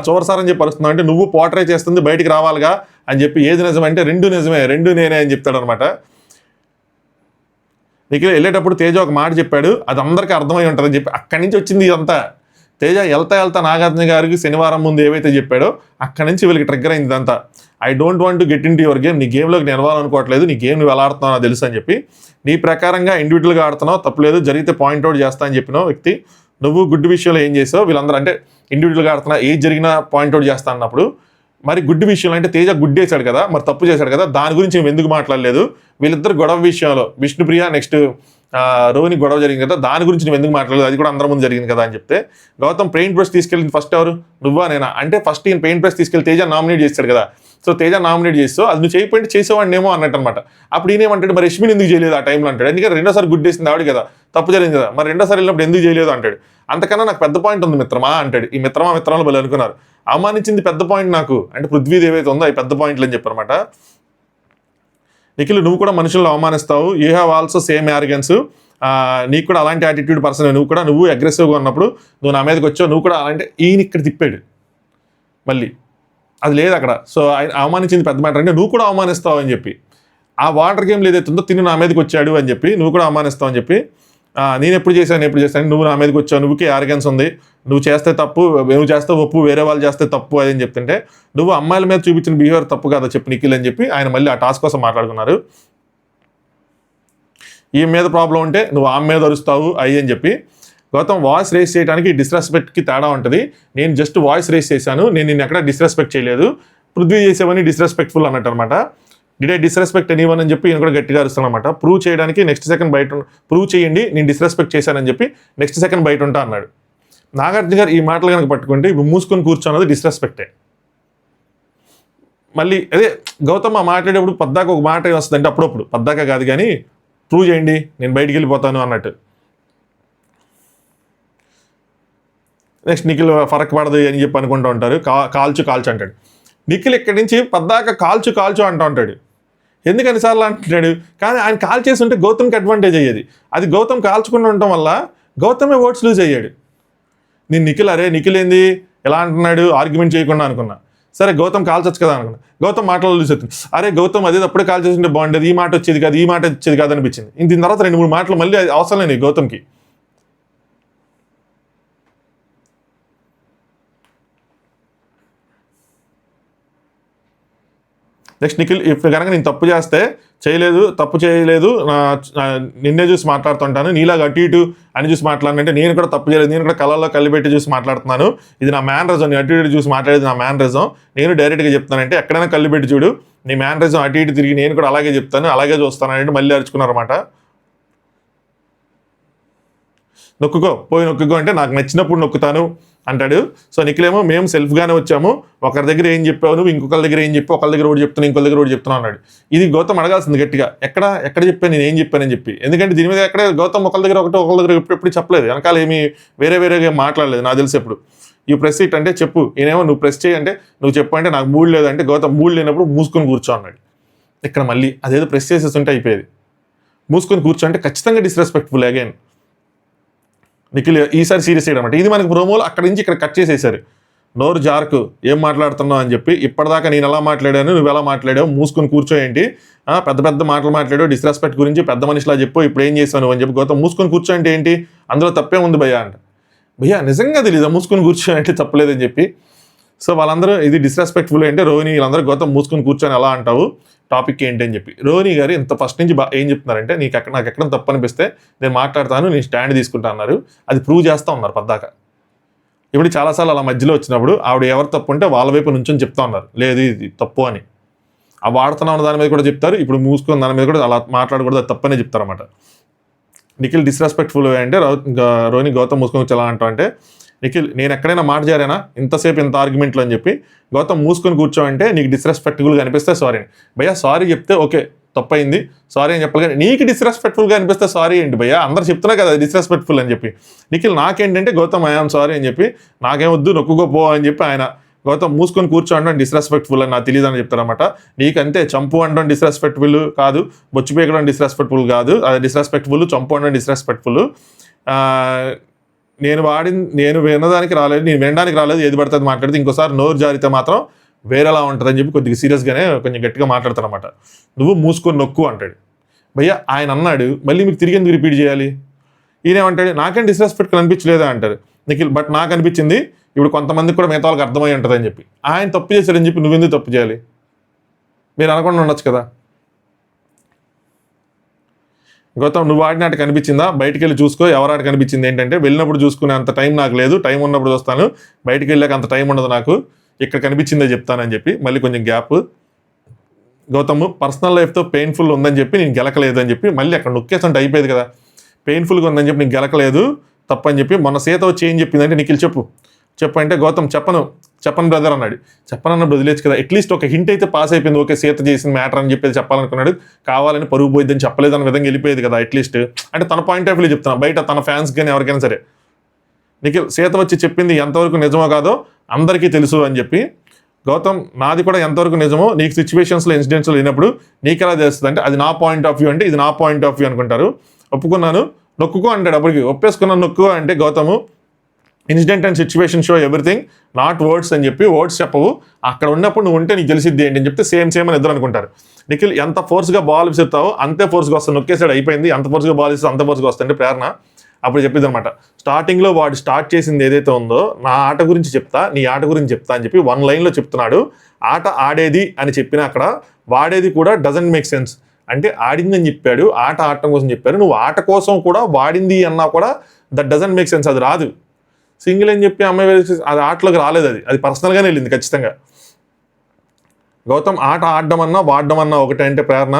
చూరసార్ అని చెప్పి అరుస్తున్నావు అంటే, నువ్వు పోర్ట్రే చేస్తుంది బయటికి రావాలిగా అని చెప్పి, ఏది నిజమంటే రెండు నిజమే, రెండు నేనే అని చెప్తాడు అనమాట. నీకు వెళ్ళేటప్పుడు తేజ ఒక మాట చెప్పాడు, అది అందరికీ అర్థమై ఉంటుందని చెప్పి అక్కడి నుంచి వచ్చింది ఇదంతా. తేజ వెళ్తా నాగార్జున గారికి శనివారం ముందు ఏవైతే చెప్పాడో అక్కడి నుంచి వీళ్ళకి ట్రిగ్గర్ అయింది ఇదంతా. I don't want to get in to your game, నీ గేమ్లోకి నేను అనుకోవట్లేదు, నీ గేమ్ నువ్వు ఎలా ఆడుతున్నావు నాకు తెలుసు అని చెప్పి, నీ ప్రకారంగా ఇండివిజువల్గా ఆడుతున్నావు, తప్పలేదు, జరిగితే పాయింట్అవుట్ చేస్తా అని చెప్పిన వ్యక్తి నువ్వు గుడ్ విషయంలో ఏం చేసావు, వీళ్ళందరూ అంటే ఇండివిజువల్గా ఆడుతున్నా ఏది జరిగినా పాయింట్అవుట్ చేస్తా అన్నప్పుడు, మరి గుడ్ విషయంలో అంటే తేజ గుడ్ చేశాడు కదా, మరి తప్పు చేశాడు కదా, దాని గురించి నువ్వు ఎందుకు మాట్లాడలేదు, వీళ్ళిద్దరు గొడవ విషయంలో విష్ణుప్రియ నెక్స్ట్ రోహిణి గొడవ జరిగింది కదా, దాని గురించి నువ్వు ఎందుకు మాట్లాడలేదు, అది కూడా అందరి ముందు జరిగింది కదా అని చెప్తే, గౌతమ్ పెయింట్ బ్రష్ తీసుకెళ్ళింది ఫస్ట్ ఎవరు, నువ్వా నేనా అంటే, ఫస్ట్ ఈయన పెయింట్ బ్రష్ తీసుకెళ్ళి తేజ నామినేట్ చేస్తాడు కదా, సో తేజ నామినేట్ చేస్తావు, అది నువ్వు చేయకపోయింటే చేసేవాడినేమో అన్నట్టు అనమాట. అప్పుడు ఈయనేమంటాడు, మరి యశ్మిని ఎందుకు చేయలేదు ఆ టైంలో అంటాడు, ఎందుకంటే రెండోసారి గుడ్ వేసింది ఆవిడ కదా, తప్పు జరిగింది కదా, మరి రెండోసారి వెళ్ళినప్పుడు ఎందుకు చేయలేదు అంటాడు. అంతకన్నా నాకు పెద్ద పాయింట్ ఉంది మిత్రమా అంటాడు. ఈ మిత్రంలో వాళ్ళు అనుకున్నారు, అవమానించింది పెద్ద పాయింట్ నాకు అంటే పృథ్వీది ఏవైతే ఉందో అవి పెద్ద పాయింట్లు అని చెప్పారన్నమాట. నిఖిల్ నువ్వు కూడా మనుషులను అవమానిస్తావు, యూ హ్యావ్ ఆల్సో సేమ్ యారిగెన్స్, నీకు కూడా అలాంటి యాటిట్యూడ్ పర్సన్, నువ్వు అగ్రెసివ్గా ఉన్నప్పుడు నువ్వు నా మీదకి వచ్చావు, నువ్వు కూడా అలాంటి ఈయన ఇక్కడ తిప్పాడు మళ్ళీ, అది లేదు అక్కడ. సో ఆయన అవమానించింది పెద్ద మ్యాటర్ అంటే నువ్వు కూడా అవమానిస్తావు అని చెప్పి, ఆ వాటర్ గేమ్ ఏదైతుందో తిని నా మీదకి వచ్చాడు అని చెప్పి, నువ్వు కూడా అవమానిస్తావు అని చెప్పి, నేను ఎప్పుడు చేశాను నువ్వు నా మీదకి వచ్చావు, నువ్వుకి ఆర్గన్స్ ఉంది, నువ్వు చేస్తే తప్పు, నువ్వు చేస్తే ఒప్పు, వేరే వాళ్ళు చేస్తే తప్పు అది అని చెప్తుంటే, నువ్వు అమ్మాయిల మీద చూపించిన బిహేవియర్ తప్పు కదా చెప్పి నిఖిల్ అని చెప్పి ఆయన మళ్ళీ ఆ టాస్క్ కోసం మాట్లాడుకున్నారు. ఈ మీద ప్రాబ్లం ఉంటే నువ్వు ఆమె మీద అరుస్తావు అయ్యి అని చెప్పి. గౌతమ్ వాయిస్ రేస్ చేయడానికి డిస్రెస్పెక్ట్కి తేడా ఉంటుంది, నేను జస్ట్ వాయిస్ రేస్ చేశాను, నేను నిన్ను ఎక్కడ డిస్రెస్పెక్ట్ చేయలేదు, పృథ్వీ చేసేవని డిస్రెస్పెక్ట్ఫుల్ అన్నట్టు అనమాట. డిడ్ ఐ డిస్రెస్పెక్ట్ ఎనీవన్ అని చెప్పి ఈయన కూడా గట్టిగా అరుస్తాను అనమాట. ప్రూవ్ చేయడానికి నెక్స్ట్ సెకండ్ బయట ప్రూవ్ చేయండి నేను డిస్రెస్పెక్ట్ చేశానని చెప్పి నెక్స్ట్ సెకండ్ బయట ఉంటా అన్నాడు. నాగార్జున గారు ఈ మాటలు కనుక పట్టుకుంటే ఇప్పుడు మూసుకొని కూర్చోన్నది డిస్రెస్పెక్టే. మళ్ళీ అదే గౌతమ్ మాట్లాడేప్పుడు పద్దాక ఒక మాట వస్తుందంటే అప్పుడప్పుడు పద్దాక కాదు కానీ ప్రూవ్ చేయండి నేను బయటికి వెళ్ళిపోతాను అన్నట్టు. నెక్స్ట్ నిఖిల్ ఫరక్ పడదు అని చెప్పి అనుకుంటూ ఉంటారు. కాల్చు అంటాడు. నిఖిల్ ఇక్కడి నుంచి పద్దాక కాల్చు అంటూ ఉంటాడు. ఎందుకు అన్నిసార్లు అంటున్నాడు? కానీ ఆయన కాల్ చేసి ఉంటే గౌతమ్కి అడ్వాంటేజ్ అయ్యేది. అది గౌతమ్ కాల్చకుండా ఉండటం వల్ల గౌతమే ఓట్స్ లూజ్ అయ్యాడు. నేను నిఖిల్ ఏంది ఎలా అంటున్నాడు ఆర్గ్యుమెంట్ చేయకుండా అనుకున్నా. సరే గౌతమ్ కాల్చొచ్చు కదా అనుకున్నా. గౌతమ్ మాటలు లూజ్ అవుతుంది. గౌతమ్ అదే అప్పుడే కాల్ చేస్తుంటే బాగుండేది, ఈ మాట వచ్చేది కాదు అనిపించింది. దీని తర్వాత 2-3 మాటలు మళ్ళీ అవసరం లేని గౌతమ్కి. నెక్స్ట్ నిఖిల్ ఇప్పుడు కనుక నేను తప్పు చేయలేదు నిన్నే చూసి మాట్లాడుతుంటాను, నీలాగా అటు ఇటు అని చూసి మాట్లాడినంటే నేను కూడా తప్పు చేయలేదు, నేను కూడా కళ్ళల్లో కలిపెట్టి చూసి మాట్లాడుతున్నాను, ఇది నా మేనరిజం, నేను అటు ఇటు చూసి మాట్లాడేది నా మేనరిజం, నేను డైరెక్ట్గా చెప్తానంటే ఎక్కడైనా కలిపెట్టి చూడు నీ మేనరిజం అటు ఇటు తిరిగి నేను కూడా అలాగే చెప్తాను అలాగే చూస్తాను అంటే మళ్ళీ అరుచుకున్నారన్నమాట. నొక్కుకో అంటే నాకు నచ్చినప్పుడు నొక్కుతాను అంటాడు. సో నిఖిలేమో మేము సెల్ఫ్గానే వచ్చాము, ఒకరి దగ్గర ఏం చెప్పావు నువ్వు, ఇంకొకరి దగ్గర ఏం చెప్పి ఒకరి దగ్గర ఒకటి చెప్తున్నా ఇంకొకరి దగ్గర ఒకటి చెప్తున్నా అన్నాడు. ఇది గౌతమ్ అడగాల్సింది గట్టిగా, ఎక్కడ చెప్పాను నేను ఏం చెప్పానని చెప్పి. ఎందుకంటే దీని మీద ఎక్కడ గౌతమ్ ఒకరి దగ్గర ఎప్పుడు చెప్పలేదు, వెనకాల ఏమి వేరేగా మాట్లాడలేదు నాకు తెలిసి. ఎప్పుడు ఈ ప్రెస్ ఇట్ అంటే చెప్పు, నేనేమో నువ్వు ప్రెస్ చేయి అంటే నువ్వు చెప్పు అంటే నాకు మూడ్ లేదంటే గౌతమ్ మూడ్ లేనప్పుడు మూసుకొని కూర్చో అన్నాడు. ఇక్కడ మళ్ళీ అదేదో ప్రెస్ చేసేస్తుంటే అయిపోయేది, మూసుకొని కూర్చో అంటే ఖచ్చితంగా డిస్రెస్పెక్ట్ఫుల్ అగైన్. నిఖిల్ ఈసారి సీరియస్ అయ్యాడనమాట. ఇది మనకి ప్రోమోలో అక్కడి నుంచి ఇక్కడ కట్ చేసేసారు. నోరు జార్కు ఏం మాట్లాడుతున్నావు అని చెప్పి, ఇప్పటిదాకా నేను ఎలా మాట్లాడాను నువ్వు ఎలా మాట్లాడావు, మూసుకొని కూర్చో ఏంటి, పెద్ద మాటలు మాట్లాడావు, డిస్రెస్పెక్ట్ గురించి పెద్ద మనిషిలా చెప్పు, ఇప్పుడు ఏం చేశాను అని చెప్పి. గౌతమ్ మూసుకొని కూర్చో అంటే ఏంటి, అందులో తప్పే ఉంది భయ్యా అంట. భయ్యా నిజంగా తెలీదా మూసుకొని కూర్చో అంటే తప్పలేదని చెప్పి. సో వాళ్ళందరూ ఇది డిస్రెస్పెక్ట్ఫుల్ అంటే రోహిణి వీళ్ళందరూ గౌతమ్ మూసుకొని కూర్చొని ఎలా అంటావు, టాపిక్ ఏంటి అని చెప్పి. రోహిణి గారు ఇంత ఫస్ట్ నుంచి ఏం చెప్తున్నారంటే నాకు ఎక్కడ తప్పు అనిపిస్తే నేను మాట్లాడతాను, నేను స్టాండ్ తీసుకుంటా అన్నారు. అది ప్రూవ్ చేస్తూ ఉన్నారు పద్దాక. ఇప్పుడు చాలాసార్లు అలా మధ్యలో వచ్చినప్పుడు ఆవిడ ఎవరు తప్పు ఉంటే వాళ్ళ వైపు నుంచి చెప్తా ఉన్నారు, లేదు ఇది తప్పు అని. ఆ వాడుతున్నా ఉన్న దాని మీద కూడా చెప్తారు, ఇప్పుడు మూసుకున్న దాని మీద కూడా అలా మాట్లాడకూడదు, అది తప్పనే చెప్తారన్నమాట. నిఖిల్ డిస్రెస్పెక్ట్ఫుల్ అంటే రోహిణి గౌతమ్ మూసుకొని ఎలా అంటావు అంటే, నిఖిల్ నేను ఎక్కడైనా మాట జారేనా ఇంతసేపు ఇంత ఆర్గ్యుమెంట్లు అని చెప్పి. గౌతమ్ మూసుకొని కూర్చోమంటే నీకు డిస్రెస్పెక్ట్ఫుల్గా అనిపిస్తే సారీ భయ్యా, సారీ చెప్తే ఓకే తప్పైంది సారీ అని చెప్పాలి, కానీ నీకు డిస్రెస్పెక్ట్ఫుల్గా అనిపిస్తే సారీ ఏంటి భయ్యా, అందరు చెప్తున్నా కదా డిస్రెస్పెక్ట్ఫుల్ అని చెప్పి. నిఖిల్ నాకేంటంటే గౌతమ్ ఐఆమ్ సారీ అని చెప్పి, నాకేమొద్దు నొక్కుకోపో అని చెప్పి ఆయన. గౌతమ్ మూసుకొని కూర్చో అనడం డిస్రెస్పెక్ట్ఫుల్ అని నాకు తెలియదు అని చెప్తారన్నమాట. నీకంతే చంపు అనడం డిస్రెస్పెక్ట్ఫుల్ కాదు, బొచ్చు పీకడం డిస్రెస్పెక్ట్ఫుల్ కాదు, అది డిస్రెస్పెక్ట్ఫుల్, చంపు అనడం డిస్రెస్పెక్ట్ఫుల్. నేను వినడానికి రాలేదు, నేను వినడానికి రాలేదు, ఏది పడుతుంది మాట్లాడితే ఇంకోసారి నోరు జారితే మాత్రం వేరేలా ఉంటుందని చెప్పి కొద్దిగా సీరియస్గానే కొంచెం గట్టిగా మాట్లాడతారన్నమాట. నువ్వు మూసుకొని నొక్కు అంటాడు. భయ్యా ఆయన అన్నాడు మళ్ళీ మీకు తిరిగి ఎందుకు రిపీట్ చేయాలి. ఈయనేమంటాడు నాకేం డిస్రెస్పెక్ట్ అనిపించలేదా అంటారు నిఖిల్. బట్ నాకు అనిపించింది, ఇప్పుడు కొంతమందికి కూడా మిగతా వాళ్ళకి అర్థమై ఉంటుంది అని చెప్పి. ఆయన తప్పు చేశాడని చెప్పి నువ్వెందుకు తప్పు చేయాలి, మీరు అనకుండా ఉండొచ్చు కదా. గౌతమ్ నువ్వు ఆడినట్టు కనిపించిందా, బయటికి వెళ్ళి చూసుకో, ఎవరు ఆట కనిపించింది ఏంటంటే, వెళ్ళినప్పుడు చూసుకునే అంత టైం నాకు లేదు, టైం ఉన్నప్పుడు చూస్తాను, బయటికి వెళ్ళాక అంత టైం ఉండదు నాకు, ఇక్కడ కనిపించిందే చెప్తానని చెప్పి మళ్ళీ కొంచెం గ్యాప్. గౌతమ్ పర్సనల్ లైఫ్తో పెయిన్ఫుల్ ఉందని చెప్పి నేను గెలకలేదు అని చెప్పి మళ్ళీ అక్కడ నొక్కేస్తుంటే అయిపోయేది కదా. పెయిన్ఫుల్గా ఉందని చెప్పి నేను గెలకలేదు తప్పని చెప్పి. మొన్న సీత వచ్చి ఏం చెప్పిందంటే నిఖిల్ చెప్పు అంటే గౌతమ్ చెప్పను బ్రదర్ అన్నాడు. చెప్పనన్నప్పుడు వదిలేచ్చు కదా, అట్లీస్ట్ ఒక హింట్ అయితే పాస్ అయిపోయింది, ఓకే సీత చేసిన మ్యాటర్ అని చెప్పేది చెప్పాలనుకున్నాడు, కావాలని పరుగు పోయిద్దని చెప్పలేదు అన్న విధంగా వెళ్ళిపోయేది కదా అట్లీస్ట్. అంటే తన పాయింట్ ఆఫ్ వ్యూ చెప్తున్నా, బయట తన ఫ్యాన్స్ కానీ ఎవరికైనా సరే. నిఖిల్ సీత వచ్చి చెప్పింది ఎంతవరకు నిజమో కాదో అందరికీ తెలుసు అని చెప్పి. గౌతమ్ నాది కూడా ఎంతవరకు నిజమో నీకు సిచ్యువేషన్స్లో ఇన్సిడెంట్స్లో లేనప్పుడు నీకు ఎలా తెలుస్తుంది అంటే, అది నా పాయింట్ ఆఫ్ వ్యూ అంటే ఇది నా పాయింట్ ఆఫ్ వ్యూ అనుకుంటారు. ఒప్పుకున్నాను నొక్కుకో అంటాడు. అప్పటికి ఒప్పేసుకున్నాను నొక్కు అంటే Gautham incident and situation show everything not words అని చెప్పి, వర్డ్స్ చెప్పవు, అక్కడ ఉన్నప్పుడు నువ్వు ఉంటే నీకు తెలిసిద్ది ఏంటి అని చెప్తే సేమ్ అని ఇద్దరు అనుకుంటారు. నిఖిల్ ఎంత ఫోర్స్గా బాల్ విసురుతావో అంతే ఫోర్స్గా వస్తాను, నొక్కేసాడు అయిపోయింది, అంత ఫోర్స్గా బాల్ ఇస్తే అంత ఫోర్స్గా వస్తుంది ప్రేరణ. అప్పుడు చెప్పింది అనమాట, స్టార్టింగ్లో వాడు స్టార్ట్ చేసింది ఏదైతే ఉందో నా ఆట గురించి చెప్తా, నీ ఆట గురించి చెప్తా అని చెప్పి 1 లైన్లో చెప్తున్నాడు. ఆట ఆడేది అని చెప్పినా అక్కడ వాడేది కూడా డజంట్ మేక్ సెన్స్. అంటే ఆడిందని చెప్పాడు, ఆట ఆడటం కోసం చెప్పారు, నువ్వు ఆట కోసం కూడా వాడింది అన్నా కూడా దట్ డజంట్ మేక్ సెన్స్, అది రాదు. సింగిల్ అని చెప్పి అమ్మాయి అది ఆటలోకి రాలేదు, అది పర్సనల్గానే వెళ్ళింది ఖచ్చితంగా. గౌతమ్ ఆట ఆడడం అన్నా వాడడం అన్నా ఒకటే అంటే ప్రేరణ,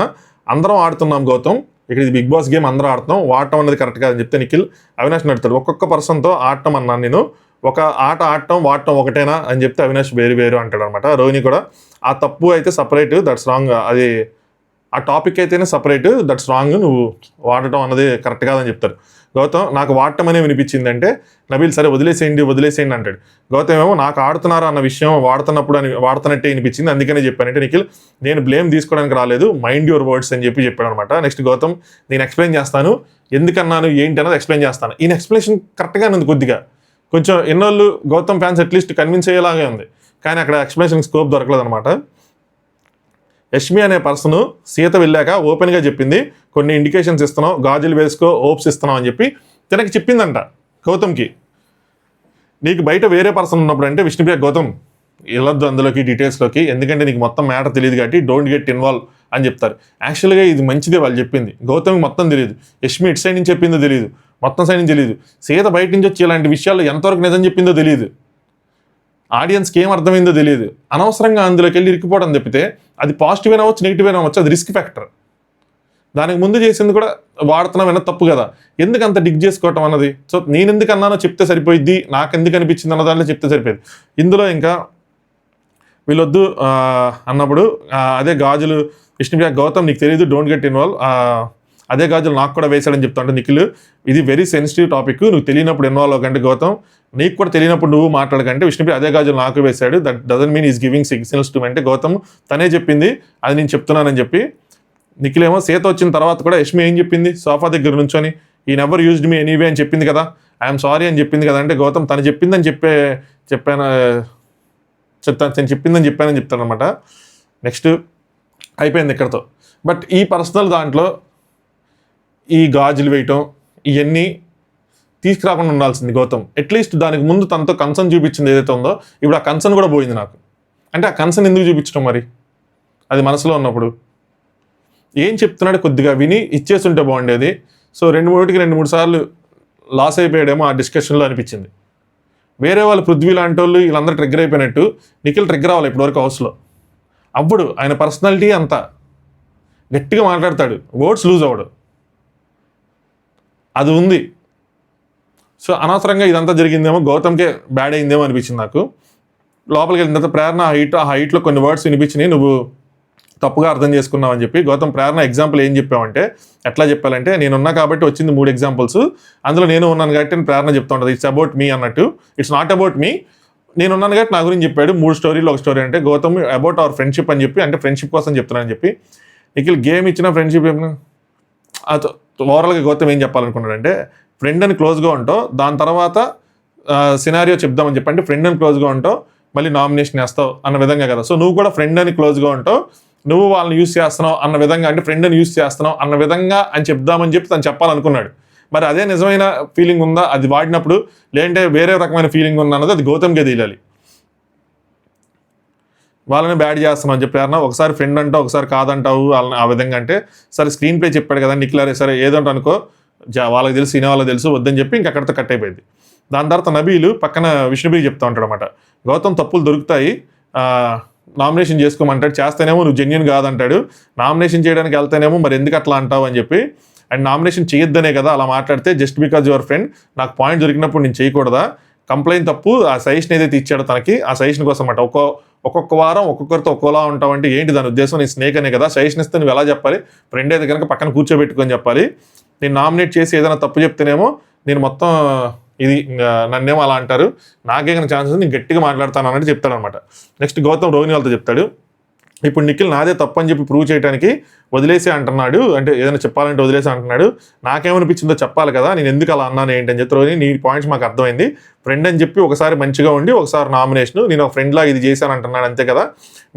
అందరం ఆడుతున్నాం గౌతమ్, ఇక్కడ ఇది బిగ్ బాస్ గేమ్ అందరూ ఆడుతున్నాం, వాడటం అనేది కరెక్ట్ కాదని చెప్తే నిఖిల్ అవినాష్ నడుతాడు. ఒక్కొక్క పర్సన్తో ఆడటం అన్నాను నేను, ఒక ఆట ఆడటం వాడటం ఒకటేనా అని చెప్తే అవినాష్ వేరు అంటాడు అనమాట. రోహిణి కూడా ఆ తప్పు అయితే సపరేట్, దట్స్ రాంగ్, అది ఆ టాపిక్ అయితేనే సపరేట్, దట్స్ రాంగ్, నువ్వు వాడటం అన్నది కరెక్ట్ కాదని చెప్తారు. గౌతమ్ నాకు వాడటం అనే వినిపించింది అంటే నబీల్ సరే వదిలేసేయండి అంటాడు. గౌతమ్ ఏమో నాకు ఆడుతున్నారా అన్న విషయం వాడుతున్నట్టే వినిపించింది, అందుకనే చెప్పానంటే నిఖిల్ నేను బ్లేమ్ తీసుకోవడానికి రాలేదు, మైండ్ యువర్ వర్డ్స్ అని చెప్పాడు అనమాట. నెక్స్ట్ గౌతమ్ నేను ఎక్స్ప్లెయిన్ చేస్తాను, ఎందుకన్నాను ఏంటి అన్నది ఎక్స్ప్లెయిన్ చేస్తాను. ఈయన ఎక్స్ప్లెనేషన్ కరెక్ట్గానే ఉంది, కొద్దిగా కొంచెం ఎన్నోళ్ళు గౌతమ్ ఫ్యాన్స్ అట్లీస్ట్ కన్విన్స్ అయ్యేలాగే ఉంది, కానీ అక్కడ ఎక్స్ప్లెనేషన్ స్కోప్ దొరకలేదు అనమాట. యష్మి అనే పర్సన్ సీత వెళ్ళాక ఓపెన్గా చెప్పింది, కొన్ని ఇండికేషన్స్ ఇస్తున్నాం, గాజులు వేసుకో, ఓప్స్ ఇస్తున్నాం అని చెప్పి తనకి చెప్పిందంట గౌతమ్కి. నీకు బయట వేరే పర్సన్ ఉన్నప్పుడు అంటే విష్ణుప్రియ గౌతమ్ వెళ్ళొద్దు అందులోకి డీటెయిల్స్లోకి, ఎందుకంటే నీకు మొత్తం మ్యాటర్ తెలియదు కాబట్టి డోంట్ గెట్ ఇన్వాల్వ్ అని చెప్తారు. యాక్చువల్గా ఇది మంచిదే వాళ్ళు చెప్పింది, గౌతమ్కి మొత్తం తెలియదు, యష్మి ఇటు సైడ్ నుంచి చెప్పిందో తెలియదు, మొత్తం సైడ్ నుంచి తెలియదు, సీత బయట నుంచి వచ్చి ఇలాంటి విషయాలు ఎంతవరకు నిజం చెప్పిందో తెలియదు, ఆడియన్స్కి ఏం అర్థమైందో తెలియదు. అనవసరంగా అందులోకి వెళ్ళి ఇరికిపోవడం తప్పితే అది పాజిటివ్ అయినా అవ్వచ్చు, నెగిటివ్ అయినా అవ్వచ్చు, అది రిస్క్ ఫ్యాక్టర్. దానికి ముందు చేసింది కూడా వాడుతున్నాం అన్నది తప్పు కదా, ఎందుకు అంత డిగ్ చేసుకోవటం అన్నది. సో నేను ఎందుకు అన్నానో చెప్తే సరిపోయిద్ది, నాకు ఎందుకు అనిపించింది అన్న దాంట్లో చెప్తే సరిపోయింది. ఇందులో ఇంకా వీళ్ళొద్దు అన్నప్పుడు అదే గాజులు విష్ణుప్రియ గౌతమ్ నీకు తెలియదు, డోంట్ గెట్ ఇన్వాల్వ్, అదే గాజులు నాకు కూడా వేశాడని చెప్తా అంటే నిఖిల్ ఇది వెరీ సెన్సిటివ్ టాపిక్, నువ్వు తెలియనప్పుడు ఇన్వాల్వ్ అవ్వకంటే గౌతమ్, నీకు కూడా తెలియనప్పుడు నువ్వు మాట్లాడకంటే విష్ణుప్రియ అదే గాజులు నాకు వేశాడు, that doesn't mean is giving signals to అంటే గౌతమ్ తనే చెప్పింది అది నేను చెప్తున్నానని చెప్పి. నిఖిల్ ఏమో సీత వచ్చిన తర్వాత కూడా యష్మి ఏం చెప్పింది, సోఫా దగ్గర నుంచొని ఈ నెవర్ యూజ్డ్ మీ ఎనీవే అని చెప్పింది కదా, ఐఎమ్ సారీ అని చెప్పింది కదా, అంటే గౌతమ్ తను చెప్పిందని చెప్పిందని చెప్తాను అనమాట. నెక్స్ట్ అయిపోయింది ఇక్కడతో. బట్ ఈ పర్సనల్ దాంట్లో ఈ గాజులు వేయటం ఇవన్నీ తీసుకురాకుండా ఉండాల్సింది గౌతమ్. అట్లీస్ట్ దానికి ముందు తనతో కన్సర్న్ చూపించింది ఏదైతే ఉందో, ఇప్పుడు ఆ కన్సర్న్ కూడా పోయింది నాకు. అంటే ఆ కన్సర్న్ ఎందుకు చూపించడం మరి, అది మనసులో ఉన్నప్పుడు ఏం చెప్తున్నాడు కొద్దిగా విని ఇచ్చేస్తుంటే బాగుండేది. సో 2-3 సార్లు లాస్ అయిపోయాడేమో ఆ డిస్కషన్లో అనిపించింది. వేరే వాళ్ళు పృథ్వీ లాంటి వాళ్ళు వీళ్ళందరూ ట్రిగ్గర్ అయిపోయినట్టు నిఖిల్ ట్రిగ్గర్ అవ్వాలి ఇప్పటివరకు హౌస్లో. అప్పుడు ఆయన పర్సనాలిటీ అంతా గట్టిగా మాట్లాడతాడు, వర్డ్స్ లూజ్ అవ్వడు, అది ఉంది. సో అనవసరంగా ఇదంతా జరిగిందేమో, గౌతమ్కే బ్యాడ్ అయిందేమో అనిపించింది నాకు. లోపలికి వెళ్ళిన తర్వాత ప్రేరణ ఆ హైట్లో కొన్ని వర్డ్స్ వినిపించినాయి, నువ్వు తప్పుగా అర్థం చేసుకున్నావు అని చెప్పి. గౌతమ్ ప్రేరణ ఎగ్జాంపుల్ ఏం చెప్పావంటే ఎట్లా చెప్పాలంటే, నేనున్నా కాబట్టి వచ్చింది 3 ఎగ్జాంపుల్స్, అందులో నేను ఉన్నాను కాబట్టి నేను ప్రేరణ చెప్తా ఉంటుంది, ఇట్స్ అబౌట్ మీ అన్నట్టు, ఇట్స్ నాట్ అబౌట్ మీ, నేను ఉన్నాను కాబట్టి నా గురించి చెప్పాడు. 3 స్టోరీలో ఒక స్టోరీ అంటే గౌతమ్ అబౌట్ అవర్ ఫ్రెండ్షిప్ అని చెప్పి, అంటే ఫ్రెండ్షిప్ కోసం చెప్తున్నానని చెప్పి. నిఖిల్ గేమ్ ఇచ్చిన ఫ్రెండ్షిప్ ఓవరాల్గా గౌతమ్ ఏం చెప్పాలనుకున్నాడంటే, ఫ్రెండ్ అని క్లోజ్గా ఉంటావు, దాని తర్వాత సినారియో చెప్దామని చెప్పి, అంటే ఫ్రెండ్ అని క్లోజ్గా ఉంటావు మళ్ళీ నామినేషన్ వేస్తావు అన్న విధంగా కదా. సో నువ్వు కూడా ఫ్రెండ్ అని క్లోజ్గా ఉంటావు, నువ్వు వాళ్ళని యూస్ చేస్తున్నావు అన్న విధంగా, అంటే ఫ్రెండ్ అని యూస్ చేస్తున్నావు అన్న విధంగా అని చెప్దామని చెప్పి తను చెప్పాలనుకున్నాడు. మరి అదే నిజమైన ఫీలింగ్ ఉందా అది వాడినప్పుడు, లేదంటే వేరే రకమైన ఫీలింగ్ ఉందా అన్నది అది గౌతమ్కే తెలియాలి. వాళ్ళని బ్యాడ్ చేస్తున్నావు అని చెప్పారు, ఒకసారి ఫ్రెండ్ అంటావు ఒకసారి కాదంటావు వాళ్ళని ఆ విధంగా. అంటే సరే స్క్రీన్ ప్లే చెప్పాడు కదా నిఖిల్, సరే ఏదంటే అనుకో, వాళ్ళకి తెలుసు సినిమా వాళ్ళకి తెలుసు వద్దని చెప్పి ఇంక అక్కడితో కట్ అయిపోయింది. దాని తర్వాత నబీలు పక్కన విష్ణుప్రియ చెప్తా ఉంటాడు అనమాట, గౌతమ్ తప్పులు దొరుకుతాయి, నామినేషన్ చేసుకోమంటాడు, చేస్తేనేమో నువ్వు జెన్యున్ కాదంటాడు, నామినేషన్ చేయడానికి వెళ్తేనేమో మరి ఎందుకు అట్లా అంటావు అని చెప్పి. అండ్ నామినేషన్ చేయొద్దనే కదా అలా మాట్లాడితే, జస్ట్ బికాజ్ యువర్ ఫ్రెండ్, నాకు పాయింట్ దొరికినప్పుడు నేను చేయకూడదా, కంప్లైంట్ తప్పు, ఆ సజెషన్ ఏదైతే ఇచ్చాడో తనకి ఆ సజెషన్ కోసం అన్నమాట. ఒక్కొక్క వారం ఒక్కొక్కరితో ఒక్కోలా ఉంటావు అంటే ఏంటి దాని ఉద్దేశం, నేను స్నేక్ అనే కదా, సజెషన్ ఇస్తే నువ్వు ఎలా చెప్పాలి, ఫ్రెండ్ అయితే కనుక పక్కన కూర్చోబెట్టుకొని చెప్పాలి, నేను నామినేట్ చేసి ఏదైనా తప్పు చెప్తేనేమో నేను మొత్తం ఇది నన్నేమో అలా అంటారు, నాకే కనుక ఛాన్సెస్ నేను గట్టిగా మాట్లాడతాను అన్నట్టు చెప్తాడు అనమాట. నెక్స్ట్ గౌతమ్ రోహిణి వాళ్ళతో చెప్తాడు, ఇప్పుడు నిఖిల్ నాదే తప్పు అని చెప్పి ప్రూవ్ చేయడానికి వదిలేసి అంటున్నాడు, అంటే ఏదైనా చెప్పాలంటే వదిలేసి అంటున్నాడు, నాకేమనిపించిందో చెప్పాలి కదా, నేను ఎందుకు అలా అన్నాను ఏంటని చెప్పి రోహిణి నీ పాయింట్స్ మాకు అర్థమైంది, ఫ్రెండ్ అని చెప్పి ఒకసారి మంచిగా ఉండి ఒకసారి నామినేషన్, నేను ఒక ఫ్రెండ్లా ఇది చేశాను అంటున్నాడు అంతే కదా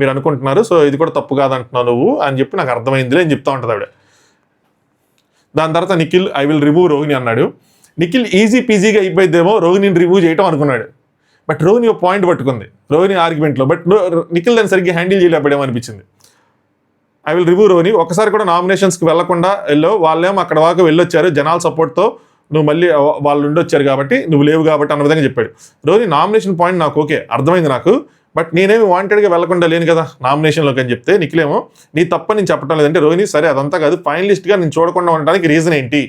మీరు అనుకుంటున్నారు, సో ఇది కూడా తప్పు కాదంటున్నావు నువ్వు అని చెప్పి నాకు అర్థమైంది అని చెప్తా ఉంటుంది ఆవిడ. దాని తర్వాత Nikhil I will remove Rohini అన్నాడు. నిఖిల్ ఈజీ పీజీగా అయిపోయిద్దేమో రోహిణిని రిమూవ్ చేయటం అనుకున్నాడు, బట్ రోహిణి ఒక పాయింట్ పట్టుకుంది రోహిణి ఆర్గ్యుమెంట్లో, బట్ నిఖిల్ దాన్ని సరిగ్గా హ్యాండిల్ చేయలేకపోయామో అనిపించింది. ఐ విల్ రిమూవ్ రోహిణి, ఒకసారి కూడా నామినేషన్స్కి వెళ్లకుండా వాళ్ళేమో అక్కడ వాకు వెళ్ళొచ్చారు జనాల సపోర్ట్తో, నువ్వు మళ్ళీ వాళ్ళు ఉండొచ్చారు కాబట్టి నువ్వు లేవు కాబట్టి అన్న విధంగా చెప్పాడు. రోహిణి నామినేషన్ పాయింట్ నాకు ఓకే అర్థమైంది నాకు, బట్ నేనేమి వాంటెడ్గా వెళ్లకుండా లేను కదా నామినేషన్లోకి అని చెప్తే నిఖిలేమో నీ తప్పని నేను చెప్పడం లేదంటే, రోహిణి సరే అదంతా కాదు, ఫైనలిస్ట్గా నేను చూడకుండా ఉండడానికి రీజన్ ఏంటి,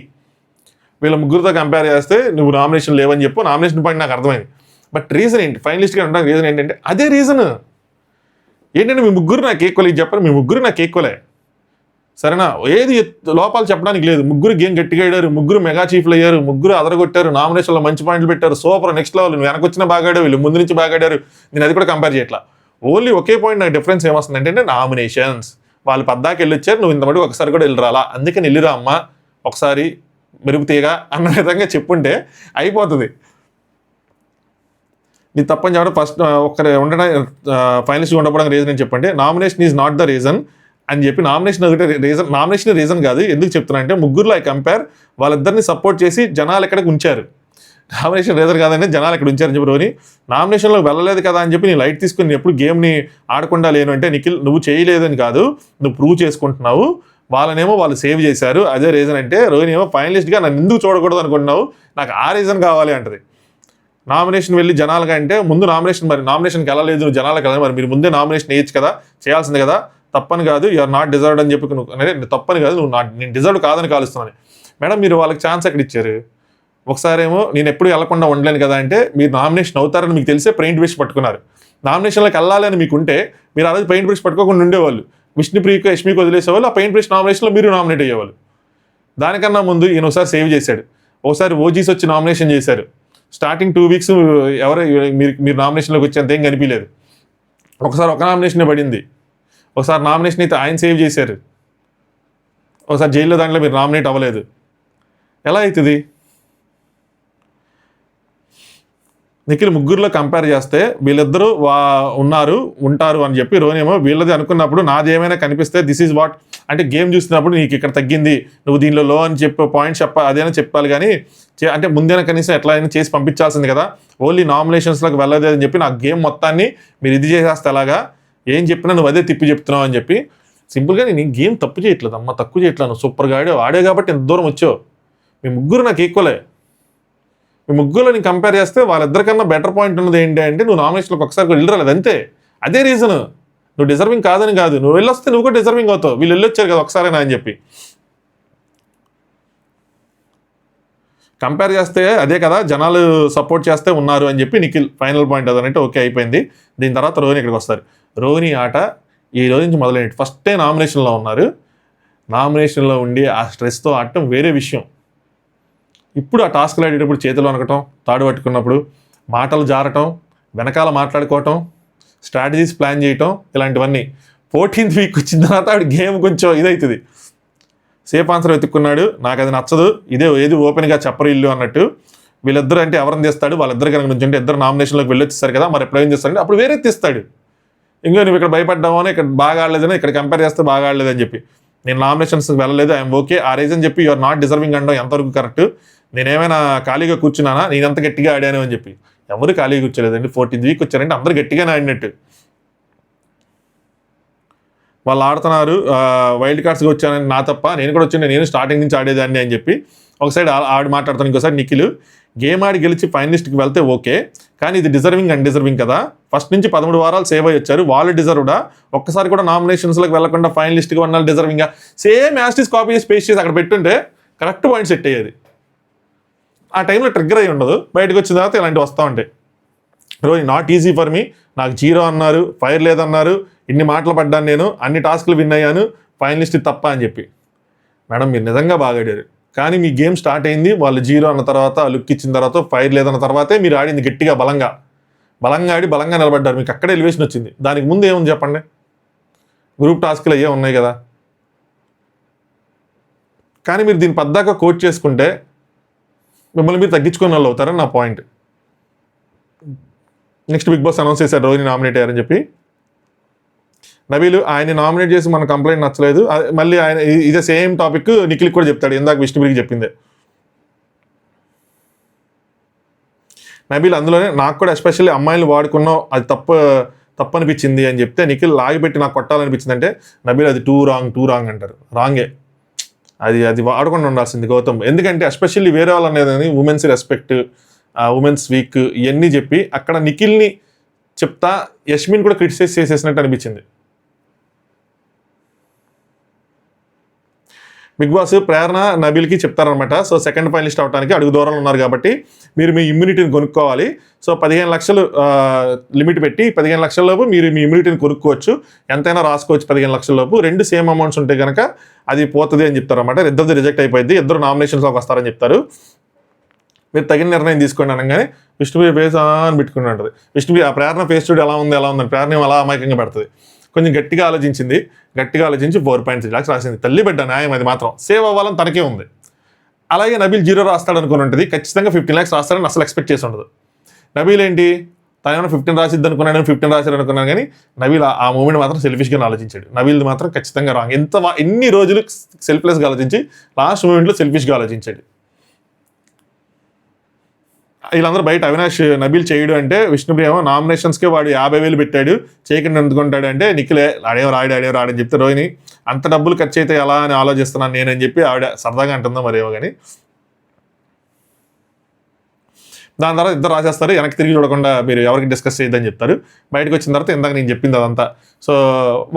వీళ్ళ ముగ్గురితో కంపేర్ చేస్తే నువ్వు నామినేషన్ లేవని చెప్పు, నామినేషన్ పాయింట్ నాకు అర్థమైంది, బట్ రీజన్ ఏంటి, ఫైనలిస్ట్గా ఉండడానికి రీజన్ ఏంటంటే అదే రీజన్ ఏంటంటే మీ ముగ్గురు నాకు ఈక్వల్, ఇది చెప్పరు మీ ముగ్గురు నాకు ఈక్వలే, సరేనా? ఏది లోపాలు చెప్పడానికి లేదు. ముగ్గురు గేమ్ గట్టిగా ఆడారు, ముగ్గురు మెగా చీఫ్లు అయ్యారు, ముగ్గురు అదరగొట్టారు, నామినేషన్లో మంచి పాయింట్లు పెట్టారు, సూపర్ నెక్స్ట్ లెవెల్. నువ్వు వెనకొచ్చిన బాగా ఆడావు, వీళ్ళు ముందు నుంచి బాగా ఆడారు. నేను అది కూడా కంపేర్ చేయట్లా. ఓన్లీ ఒకే పాయింట్ నాకు డిఫరెన్స్ ఏమొస్తుంది అంటే నామినేషన్స్. వాళ్ళు పద్దాకి వెళ్ళి వచ్చారు, నువ్వు ఇంత మటుకు ఒకసారి కూడా వెళ్ళి రాలా, అందుకని వెళ్ళిరా అమ్మ ఒకసారి మెరుగుతీగా అన్న విధంగా చెప్పుంటే అయిపోతుంది. నీ తప్పని చెప్పడం ఫస్ట్ ఒక్కరే ఉండడం ఫైనలిస్ట్ ఉండకపోవడానికి రీజన్ అని చెప్పండి. Nomination is not the reason అని చెప్పి నామినేషన్ ఒకటే రీజన్. నామినేషన్ రీజన్ కాదు. ఎందుకు చెప్తున్నా అంటే ముగ్గురులో ఐ కంపేర్ వాళ్ళిద్దరిని సపోర్ట్ చేసి జనాలు ఎక్కడికి ఉంచారు. నామినేషన్ రీజన్ కాదని జనాలు ఇక్కడ ఉంచారని చెప్పి రోని నామినేషన్లో వెళ్ళలేదు కదా అని చెప్పి నీ లైట్ తీసుకుని ఎప్పుడు గేమ్ని ఆడకుండా లేను అంటే నిఖిల్ నువ్వు చేయలేదని కాదు, నువ్వు ప్రూవ్ చేసుకుంటున్నావు. వాళ్ళనేమో వాళ్ళు సేవ్ చేశారు, అదే రీజన్ అంటే రోహిణి ఏమో ఫైనలిస్ట్గా నన్ను ఎందుకు చూడకూడదు అనుకుంటున్నావు, నాకు ఆ రీజన్ కావాలి అంటది. నామినేషన్ వెళ్ళి జనాలుగా అంటే ముందు నామినేషన్, మరి నామినేషన్కి వెళ్ళలేదు నువ్వు జనాలకు వెళ్ళాలి, మరి మీరు ముందే నామినేషన్ వేయచ్చు కదా, చేయాల్సింది కదా, తప్పని కాదు, యూఆర్ నాట్ డిజర్వ్డ్ అని చెప్పి నువ్వు తప్పని కాదు, నువ్వు నేను డిజర్వ్డ్ కాదని కాలుస్తున్నాను. మేడం మీరు వాళ్ళకి ఛాన్స్ ఎక్కడ ఇచ్చారు? ఒకసారి ఏమో నేను ఎప్పుడు వెళ్లకుండా ఉండలేను కదా అంటే మీరు నామినేషన్ అవుతారని మీకు తెలిసే పెయింట్ బ్రష్ పట్టుకున్నారు. నామినేషన్లోకి వెళ్ళాలి అని మీకు ఉంటే మీరు ఆ రోజు పెయింట్ బ్రష్ పట్టుకోకుండా ఉండేవాళ్ళు. విష్ణుప్రియకు యష్మికి వదిలేసేవాళ్ళు, ఆ పెయింట్ బ్రష్ నామినేషన్లో మీరు నామినేట్ అయ్యేవాళ్ళు. దానికన్నా ముందు ఈయన ఒకసారి సేవ్ చేశాడు, ఒకసారి ఓజీస్ వచ్చి నామినేషన్ చేశారు. స్టార్టింగ్ 2 వీక్స్ ఎవరు మీరు నామినేషన్లోకి వచ్చేంత ఏం కనిపించలేదు. ఒకసారి ఒక నామినేషనే పడింది, ఒకసారి నామినేషన్ అయితే ఆయన సేవ్ చేశారు, ఒకసారి జైల్లో దాంట్లో మీరు నామినేట్ అవ్వలేదు. ఎలా అవుతుంది? నిఖిల్ ముగ్గురులో కంపేర్ చేస్తే వీళ్ళిద్దరూ ఉంటారు అని చెప్పి రోనేమో వీళ్ళది అనుకున్నప్పుడు నాది ఏమైనా కనిపిస్తే దిస్ ఈజ్ వాట్ అంటే గేమ్ చూసినప్పుడు నీకు ఇక్కడ తగ్గింది, నువ్వు దీనిలో లో అని చెప్పే పాయింట్స్ అదేనా చెప్పాలి కానీ అంటే ముందేనా కనీసం ఎట్లా అయినా చేసి పంపించాల్సింది కదా. ఓన్లీ నామినేషన్స్లోకి వెళ్ళలేదు అని చెప్పి నాకు గేమ్ మొత్తాన్ని మీరు ఇది చేసేస్తే ఎలాగా, ఏం చెప్పినా నువ్వు అదే తిప్పి చెప్తున్నావు అని చెప్పి సింపుల్గా నేను గేమ్ తప్పు చేయట్లేదు అమ్మ, తక్కువ చేయట్లేదు, నువ్వు సూపర్గా ఆడే కాబట్టి ఎంత దూరం వచ్చావు. మీ ముగ్గురు నాకు ఈక్వలే. మీ ముగ్గురులో నేను కంపేర్ చేస్తే వాళ్ళిద్దరికన్నా బెటర్ పాయింట్ ఉన్నది ఏంటి అంటే నువ్వు నామినేషన్లోకి ఒకసారి కూడా వెళ్ళరాలేదు అంతే. అదే రీజన్, నువ్వు డిజర్వింగ్ కాదని కాదు, నువ్వు వెళ్ళొస్తే నువ్వు కూడా డిజర్వింగ్ అవుతావు, వీళ్ళు వెళ్ళొచ్చారు కదా ఒకసారైనా అని చెప్పి కంపేర్ చేస్తే అదే కదా జనాలు సపోర్ట్ చేస్తే ఉన్నారు అని చెప్పి నిఖిల్ ఫైనల్ పాయింట్ అదనంటే ఓకే అయిపోయింది. దీని తర్వాత రోహిణి ఇక్కడికి వస్తారు. రోహిణి ఆట ఈ రోజు నుంచి మొదలైనట్టు ఫస్టే నామినేషన్లో ఉన్నారు. నామినేషన్లో ఉండి ఆ స్ట్రెస్తో ఆడటం వేరే విషయం. ఇప్పుడు ఆ టాస్క్లు ఆడేటప్పుడు చేతులు అనకటం, తాడు పట్టుకున్నప్పుడు మాటలు జారటం, వెనకాల మాట్లాడుకోవటం, స్ట్రాటజీస్ ప్లాన్ చేయటం, ఇలాంటివన్నీ 14th వీక్ వచ్చిన తర్వాత ఆవిడ గేమ్ కొంచెం ఇదవుతుంది. సేఫ్ ఆన్సర్ వెతుక్కున్నాడు, నాకు అది నచ్చదు, ఏది ఓపెన్గా చెప్పరు ఇల్లు అన్నట్టు. వీళ్ళిద్దరు అంటే ఎవరిని తీస్తాడు, వాళ్ళిద్దరు కనుక నుంచి అంటే ఇద్దరు నామినేషన్లోకి వెళ్ళొచ్చేస్తారు కదా, మరి ఎప్పుడు ఏం చేస్తాడంటే అప్పుడు వేరే తీస్తాడు. ఇంకో నువ్వు ఇక్కడ భయపడ్డావు అని, ఇక్కడ బాగా ఆడలేదని, ఇక్కడ కంపేర్ చేస్తే బాగా ఆడలేదని చెప్పి నేను నామినేషన్స్కి వెళ్ళలేదు, ఐఎమ్ ఓకే, ఆ రీజన్ చెప్పి యూఆర్ నాట్ డిజర్వింగ్ అనడం ఎంతవరకు కరెక్ట్. నేనేమైనా ఖాళీగా కూర్చున్నానా, నేనంత గట్టిగా ఆడాను అని చెప్పి ఎవరు ఖాళీగా కూర్చోలేదండి. 14th వీక్ వచ్చారంటే అందరు గట్టిగానే ఆడినట్టు. వాళ్ళు ఆడుతున్నారు, వైల్డ్ కార్డ్స్గా వచ్చానని నా తప్ప, నేను కూడా వచ్చి నేను స్టార్టింగ్ నుంచి ఆడేదాన్ని అని చెప్పి ఒక సైడ్ ఆడి మాట్లాడుతాను, ఇంకోసారి నిఖిల్ గేమ్ ఆడి గెలిచి ఫైనలిస్ట్కి వెళ్తే ఓకే, కానీ ఇది డిజర్వింగ్ అన్డిజర్వింగ్ కదా. ఫస్ట్ నుంచి 13 వారాలు సేవ్ అయ్యి వచ్చారు, వాళ్ళు డిజర్వ్డా? ఒక్కసారి కూడా నామినేషన్స్లోకి వెళ్లకుండా ఫైనలిస్ట్గా ఉన్న డిజర్వింగ్గా సేమ్ యాస్టీస్ కాపీ చేసి పేస్ట్ చేసి అక్కడ పెట్టుంటే కరెక్ట్ పాయింట్ సెట్ అయ్యేది. ఆ టైంలో ట్రిగ్గర్ అయ్యి ఉండదు, బయటకు వచ్చిన తర్వాత ఇలాంటివి వస్తూ ఉంటాయి. Rohini not easy for me, నాకు 0 అన్నారు, ఫైర్ లేదన్నారు, ఇన్ని మాటలు పడ్డాను, నేను అన్ని టాస్క్లు విన్ అయ్యాను, ఫైనలిస్ట్ తప్ప అని చెప్పి. మేడం మీరు నిజంగా బాగా ఆడారు, కానీ మీ గేమ్ స్టార్ట్ అయింది వాళ్ళు 0 అన్న తర్వాత, లుక్ ఇచ్చిన తర్వాత, ఫైర్ లేదన్న తర్వాతే మీరు ఆడింది గట్టిగా బలంగా ఆడి బలంగా నిలబడ్డారు, మీకు అక్కడే ఎలివేషన్ వచ్చింది. దానికి ముందు ఏముంది చెప్పండి, గ్రూప్ టాస్క్లు అయ్యే ఉన్నాయి కదా. కానీ మీరు దీన్ని పద్దాక కోచ్ చేసుకుంటే మిమ్మల్ని మీరు తగ్గించుకునే వాళ్ళు అవుతారని నా point. Next Bigg Boss announce చేశారు రోహిణి నామినేట్ అయ్యారని చెప్పి. నబీలు ఆయన నామినేట్ చేసి మన కంప్లైంట్ నచ్చలేదు, మళ్ళీ ఆయన ఇదే సేమ్ టాపిక్ నిఖిల్కి కూడా చెప్తాడు, ఇందాక విష్ణుప్రియకి చెప్పిందే. నబీల్ అందులోనే నాకు కూడా ఎస్పెషల్లీ అమ్మాయిలు వాడుకున్నావు అది తప్పు అనిపించింది అని చెప్తే నిఖిల్ లాగిపెట్టి నాకు కొట్టాలనిపించింది అంటే నబీల్ అది టూ రాంగ్ అంటారు. రాంగే, అది వాడకుండా ఉండాల్సింది గౌతమ్. ఎందుకంటే ఎస్పెషల్లీ వేరే వాళ్ళు అనేది ఉమెన్స్ రెస్పెక్ట్, ఉమెన్స్ వీక్ ఇవన్నీ చెప్పి అక్కడ నిఖిల్ని చెప్తా యష్మిన్ కూడా క్రిటిసైజ్ చేసేసినట్టు అనిపించింది. బిగ్ బాస్ ప్రేరణ నబీల్కి చెప్తారనమాట. సో సెకండ్ ఫైనలిస్ట్ అవడానికి అడుగు దూరంలో ఉన్నారు కాబట్టి మీరు మీ ఇమ్యూనిటీని కొనుక్కోవాలి. సో 15 లక్షలు లిమిట్ పెట్టి 15 లక్షల లోపు మీరు మీ ఇమ్యూనిటీని కొనుక్కోవచ్చు, ఎంతైనా రాసుకోవచ్చు. 15 లక్షల లోపు 2 సేమ్ అమౌంట్స్ ఉంటే కనుక అది పోతుంది అని చెప్తారన్నమాట. ఇద్దరిది రిజెక్ట్ అయిపోయింది, ఇద్దరు నామినేషన్స్లోకి వస్తారని చెప్తారు. మీరు తగిన నిర్ణయం తీసుకోండి అనగానే విష్ణుప్రియ ఫేస్ అని పెట్టుకుని ఉంటుంది. విష్ణుప్రియ ఆ ప్రేరణ ఫేస్ చూడు ఎలా ఉందని ప్రేరణ అలా అమాయకంగా పెడుతుంది. కొంచెం గట్టిగా ఆలోచించి 4.3 lakhs రాసింది. తల్లి బిడ్డ న్యాయం, అది మాత్రం సేవ్ అవ్వాలని తనకే ఉంది. అలాగే నబీల్ 0 రాస్తాడు అనుకుని ఉంటుంది, ఖచ్చితంగా 15 lakhs రాస్తాడని అసలు ఎక్స్పెక్ట్ చేసి ఉండదు. నబీల్ ఏంటి తనేమైనా 15 రాసిద్ది అనుకున్నాను, 15 రాశాడు అనుకున్నాను, కానీ నబీల్ ఆ మూమెంట్ మాత్రం సెల్ఫిష్గా ఆలోచించాడు. నబీల్ మాత్రం ఖచ్చితంగా రాంగ్. ఎన్ని రోజులు సెల్ఫ్లెస్గా ఆలోచించి లాస్ట్ మూమెంట్లో సెల్ఫిష్గా ఆలోచించాడు. వీళ్ళందరూ బయట అవినాష్ నబీల్ చేయడు అంటే విష్ణుప్రియ నామినేషన్స్కే వాడు 50,000 పెట్టాడు, చేయకుండా ఎందుకుంటాడు అంటే నిఖిలే ఆడేవో రాడని చెప్తే రోహిణి అంత డబ్బులు ఖర్చు అయితే ఎలా అని ఆలోచిస్తున్నాను నేనని చెప్పి ఆవిడ సరదాగా అంటుందో మరేమో కానీ. దాని తర్వాత ఇద్దరు రాసేస్తారు, వెనక్కి తిరిగి చూడకుండా మీరు ఎవరికి డిస్కస్ చేయొద్దని చెప్తారు. బయటకు వచ్చిన తర్వాత ఇందాక నేను చెప్పింది అదంతా. సో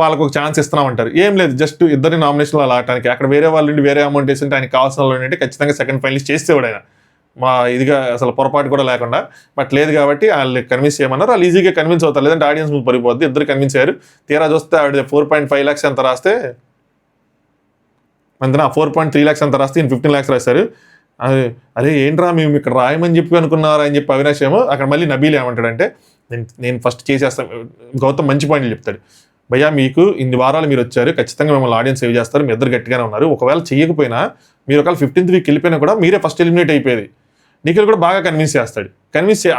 వాళ్ళకు ఒక ఛాన్స్ ఇస్తున్నామంటారు. ఏం లేదు, జస్ట్ ఇద్దరిని నామినేషన్లో ఆడటానికి. అక్కడ వేరే వాళ్ళు నుండి వేరే అమౌంట్ వేస్తుంటే ఆయనకి కావాల్సిన వాళ్ళు ఏంటంటే ఖచ్చితంగా సెకండ్ ఫైనలిస్ట్ చేసేవాడు ఆయన, మా ఇదిగా అసలు పొరపాటు కూడా లేకుండా. బట్ లేదు కాబట్టి వాళ్ళు కన్విన్స్ చేయమన్నారు. వాళ్ళు ఈజీగా కన్విన్స్ అవుతారు, లేదంటే ఆడియన్స్ ముందు పడిపోద్ది. ఇద్దరు కన్విన్స్ అయ్యారు. తీరా చూస్తే ఆవిడ 4.5 lakhs ఎంత రాస్తే అంతనా 4.3 lakhs ఎంత రాస్తే ఈయన 15 lakhs రాశారు. అరే ఏంట్రా మేము ఇక్కడ రాయమని చెప్పి అనుకున్నారా అని చెప్పి అవినాష్ ఏమో. అక్కడ మళ్ళీ నబీల్ ఏమంటాడంటే నేను ఫస్ట్ చేసేస్తాను. గౌతమ్ మంచి పాయింట్లు చెప్తాడు. భయ్యా మీకు ఇన్ని వారాలు మీరు వచ్చారు, ఖచ్చితంగా మిమ్మల్ని ఆడియన్స్ సేవ్ చేస్తారు, మీ ఇద్దరు గట్టిగానే ఉన్నారు. ఒకవేళ చేయకపోయినా మీరు ఒకవేళ 15th week వెళ్ళిపోయినా కూడా మీరే ఫస్ట్ ఎలిమినేట్ అయిపోయేది. నిఖిల్ కూడా బాగా కన్విన్స్ చేస్తాడు.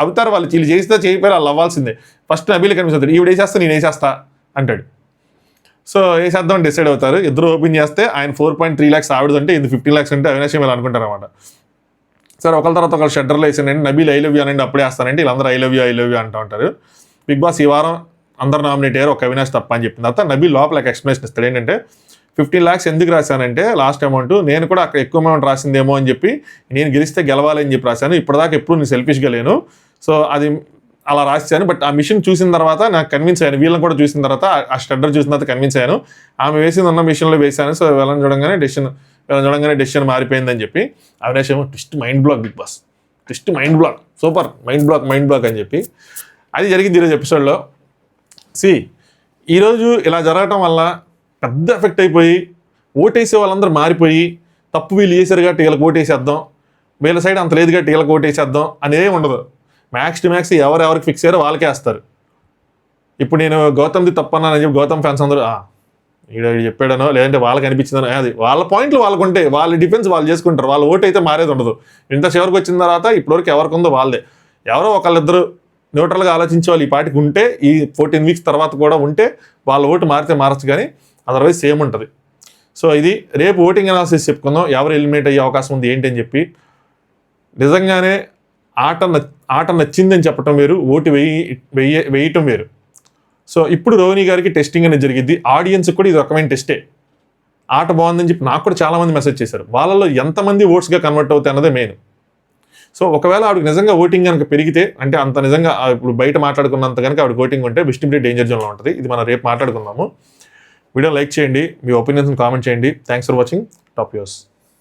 అవుతారు వాళ్ళు, వీళ్ళు చేస్తే చేయకపోయారు, వాళ్ళు అవ్వాల్సిందే. ఫస్ట్ నబీల్ కన్విన్స్ అవుతాడు, ఈవిడ వేసేస్తా నేను వేసేస్తా అంటాడు. సో వేసేద్దాం డిసైడ్ అవుతారు. ఇద్దరు ఓపెన్ చేస్తే ఆయన 4.3 lakhs ఆవిడదంటే ఇది 15 lakhs అంటే అవినాష్ ఇలా అనుకుంటారు అనమాట. సరే ఒకళ్ళ తర్వాత ఒకళ్ళు షెడ్డర్లో వేసానండి, నబీల్ ఐ లవ్ యూ అనండి అప్పుడే వేస్తానంటే వీళ్ళందరూ ఐ లవ్ యూ అంటూ ఉంటారు. బిగ్ బాస్ ఈ వారం అందరు నామినేట్ అయ్యారు, ఒక అవినాష్ తప్ప అని చెప్పిన తర్వాత నబీల్ లోపల ఎక్స్ప్లెనేషన్ ఇస్తాడు. ఏంటంటే 15 lakhs ఎందుకు రాశానంటే లాస్ట్ అమౌంట్ నేను కూడా అక్కడ ఎక్కువ అమౌంట్ రాసిందేమో అని చెప్పి, నేను గెలిస్తే గెలవాలని చెప్పి రాశాను. ఇప్పటిదాకా ఎప్పుడు నేను సెల్ఫిష్గా లేను, సో అది అలా రాశాను. బట్ ఆ మిషన్ చూసిన తర్వాత నాకు కన్విన్స్ అయ్యాను, వీళ్ళని కూడా చూసిన తర్వాత ఆ స్టడ్డర్ చూసిన తర్వాత కన్విన్స్ అయ్యాను. ఆమె వేసింది ఉన్న మిషన్లో వేశాను. సో వీళ్ళని చూడంగానే డెసిషన్ మారిపోయిందని చెప్పి అవినాష్ ఏమో twist mind block, Bigg Boss twist mind block, super mind block అని చెప్పి అది జరిగింది ఈరోజు ఎపిసోడ్లో. ఈరోజు ఇలా జరగటం వల్ల పెద్ద ఎఫెక్ట్ అయిపోయి ఓటేసే వాళ్ళందరూ మారిపోయి తప్పు వీళ్ళు చేశారు కాబట్టి వీళ్ళకి ఓటేసేద్దాం, వీళ్ళ సైడ్ అంత లేదు కాబట్టి వీళ్ళకి ఓటేసేద్దాం అనేవి ఉండదు. మ్యాక్స్ టు మ్యాక్స్ ఎవరెవరికి ఫిక్స్ అయ్యారో వాళ్ళకే వేస్తారు. ఇప్పుడు నేను గౌతమ్ది తప్పన్నానని చెప్పి గౌతమ్ ఫ్యాన్స్ అందరూ ఈడ చెప్పాడనో లేదంటే వాళ్ళకి అనిపించిందనో, అది వాళ్ళ పాయింట్లు వాళ్ళకు ఉంటాయి, వాళ్ళ డిఫెన్స్ వాళ్ళు చేసుకుంటారు. వాళ్ళ ఓటు అయితే మారేది ఉండదు. ఇంత చివరికి వచ్చిన తర్వాత ఇప్పటివరకు ఎవరికి ఉందో వాళ్ళదే. ఎవరో ఒకళ్ళిద్దరు న్యూట్రల్గా ఆలోచించే వాళ్ళు ఈ పార్టీకి ఉంటే, ఈ 14 weeks తర్వాత కూడా ఉంటే వాళ్ళ ఓటు మారితే మారచ్చు, కానీ అదర్వైజ్ సేమ్ ఉంటుంది. సో ఇది రేపు ఓటింగ్ అనాలిసిస్ చెప్పుకుందాం, ఎవరు ఎలిమినేట్ అయ్యే అవకాశం ఉంది ఏంటి అని చెప్పి. నిజంగానే ఆట నచ్చిందని చెప్పటం వేరు, ఓటు వేయటం వేరు. సో ఇప్పుడు రోహిణి గారికి టెస్టింగ్ అనేది జరిగింది, ఆడియన్స్ కూడా ఇది రకమైన టెస్టే. ఆట బాగుందని చెప్పి నాకు కూడా చాలామంది మెసేజ్ చేశారు. వాళ్ళలో ఎంతమంది ఓట్స్గా కన్వర్ట్ అవుతాయి అన్నదే మెయిన్. సో ఒకవేళ ఆవిడకి నిజంగా ఓటింగ్ కనుక పెరిగితే, అంటే అంత నిజంగా ఇప్పుడు బయట మాట్లాడుకున్నంత కనుక ఆవిడ ఓటింగ్ ఉంటే విష్ణుప్రియ డేంజర్ జోన్లో ఉంటుంది. ఇది మనం రేపు మాట్లాడుకుందాము. వీడియో లైక్ చేయండి, మీ ఒపీనియన్స్ని కామెంట్ చేయండి. Thanks for watching. Top use.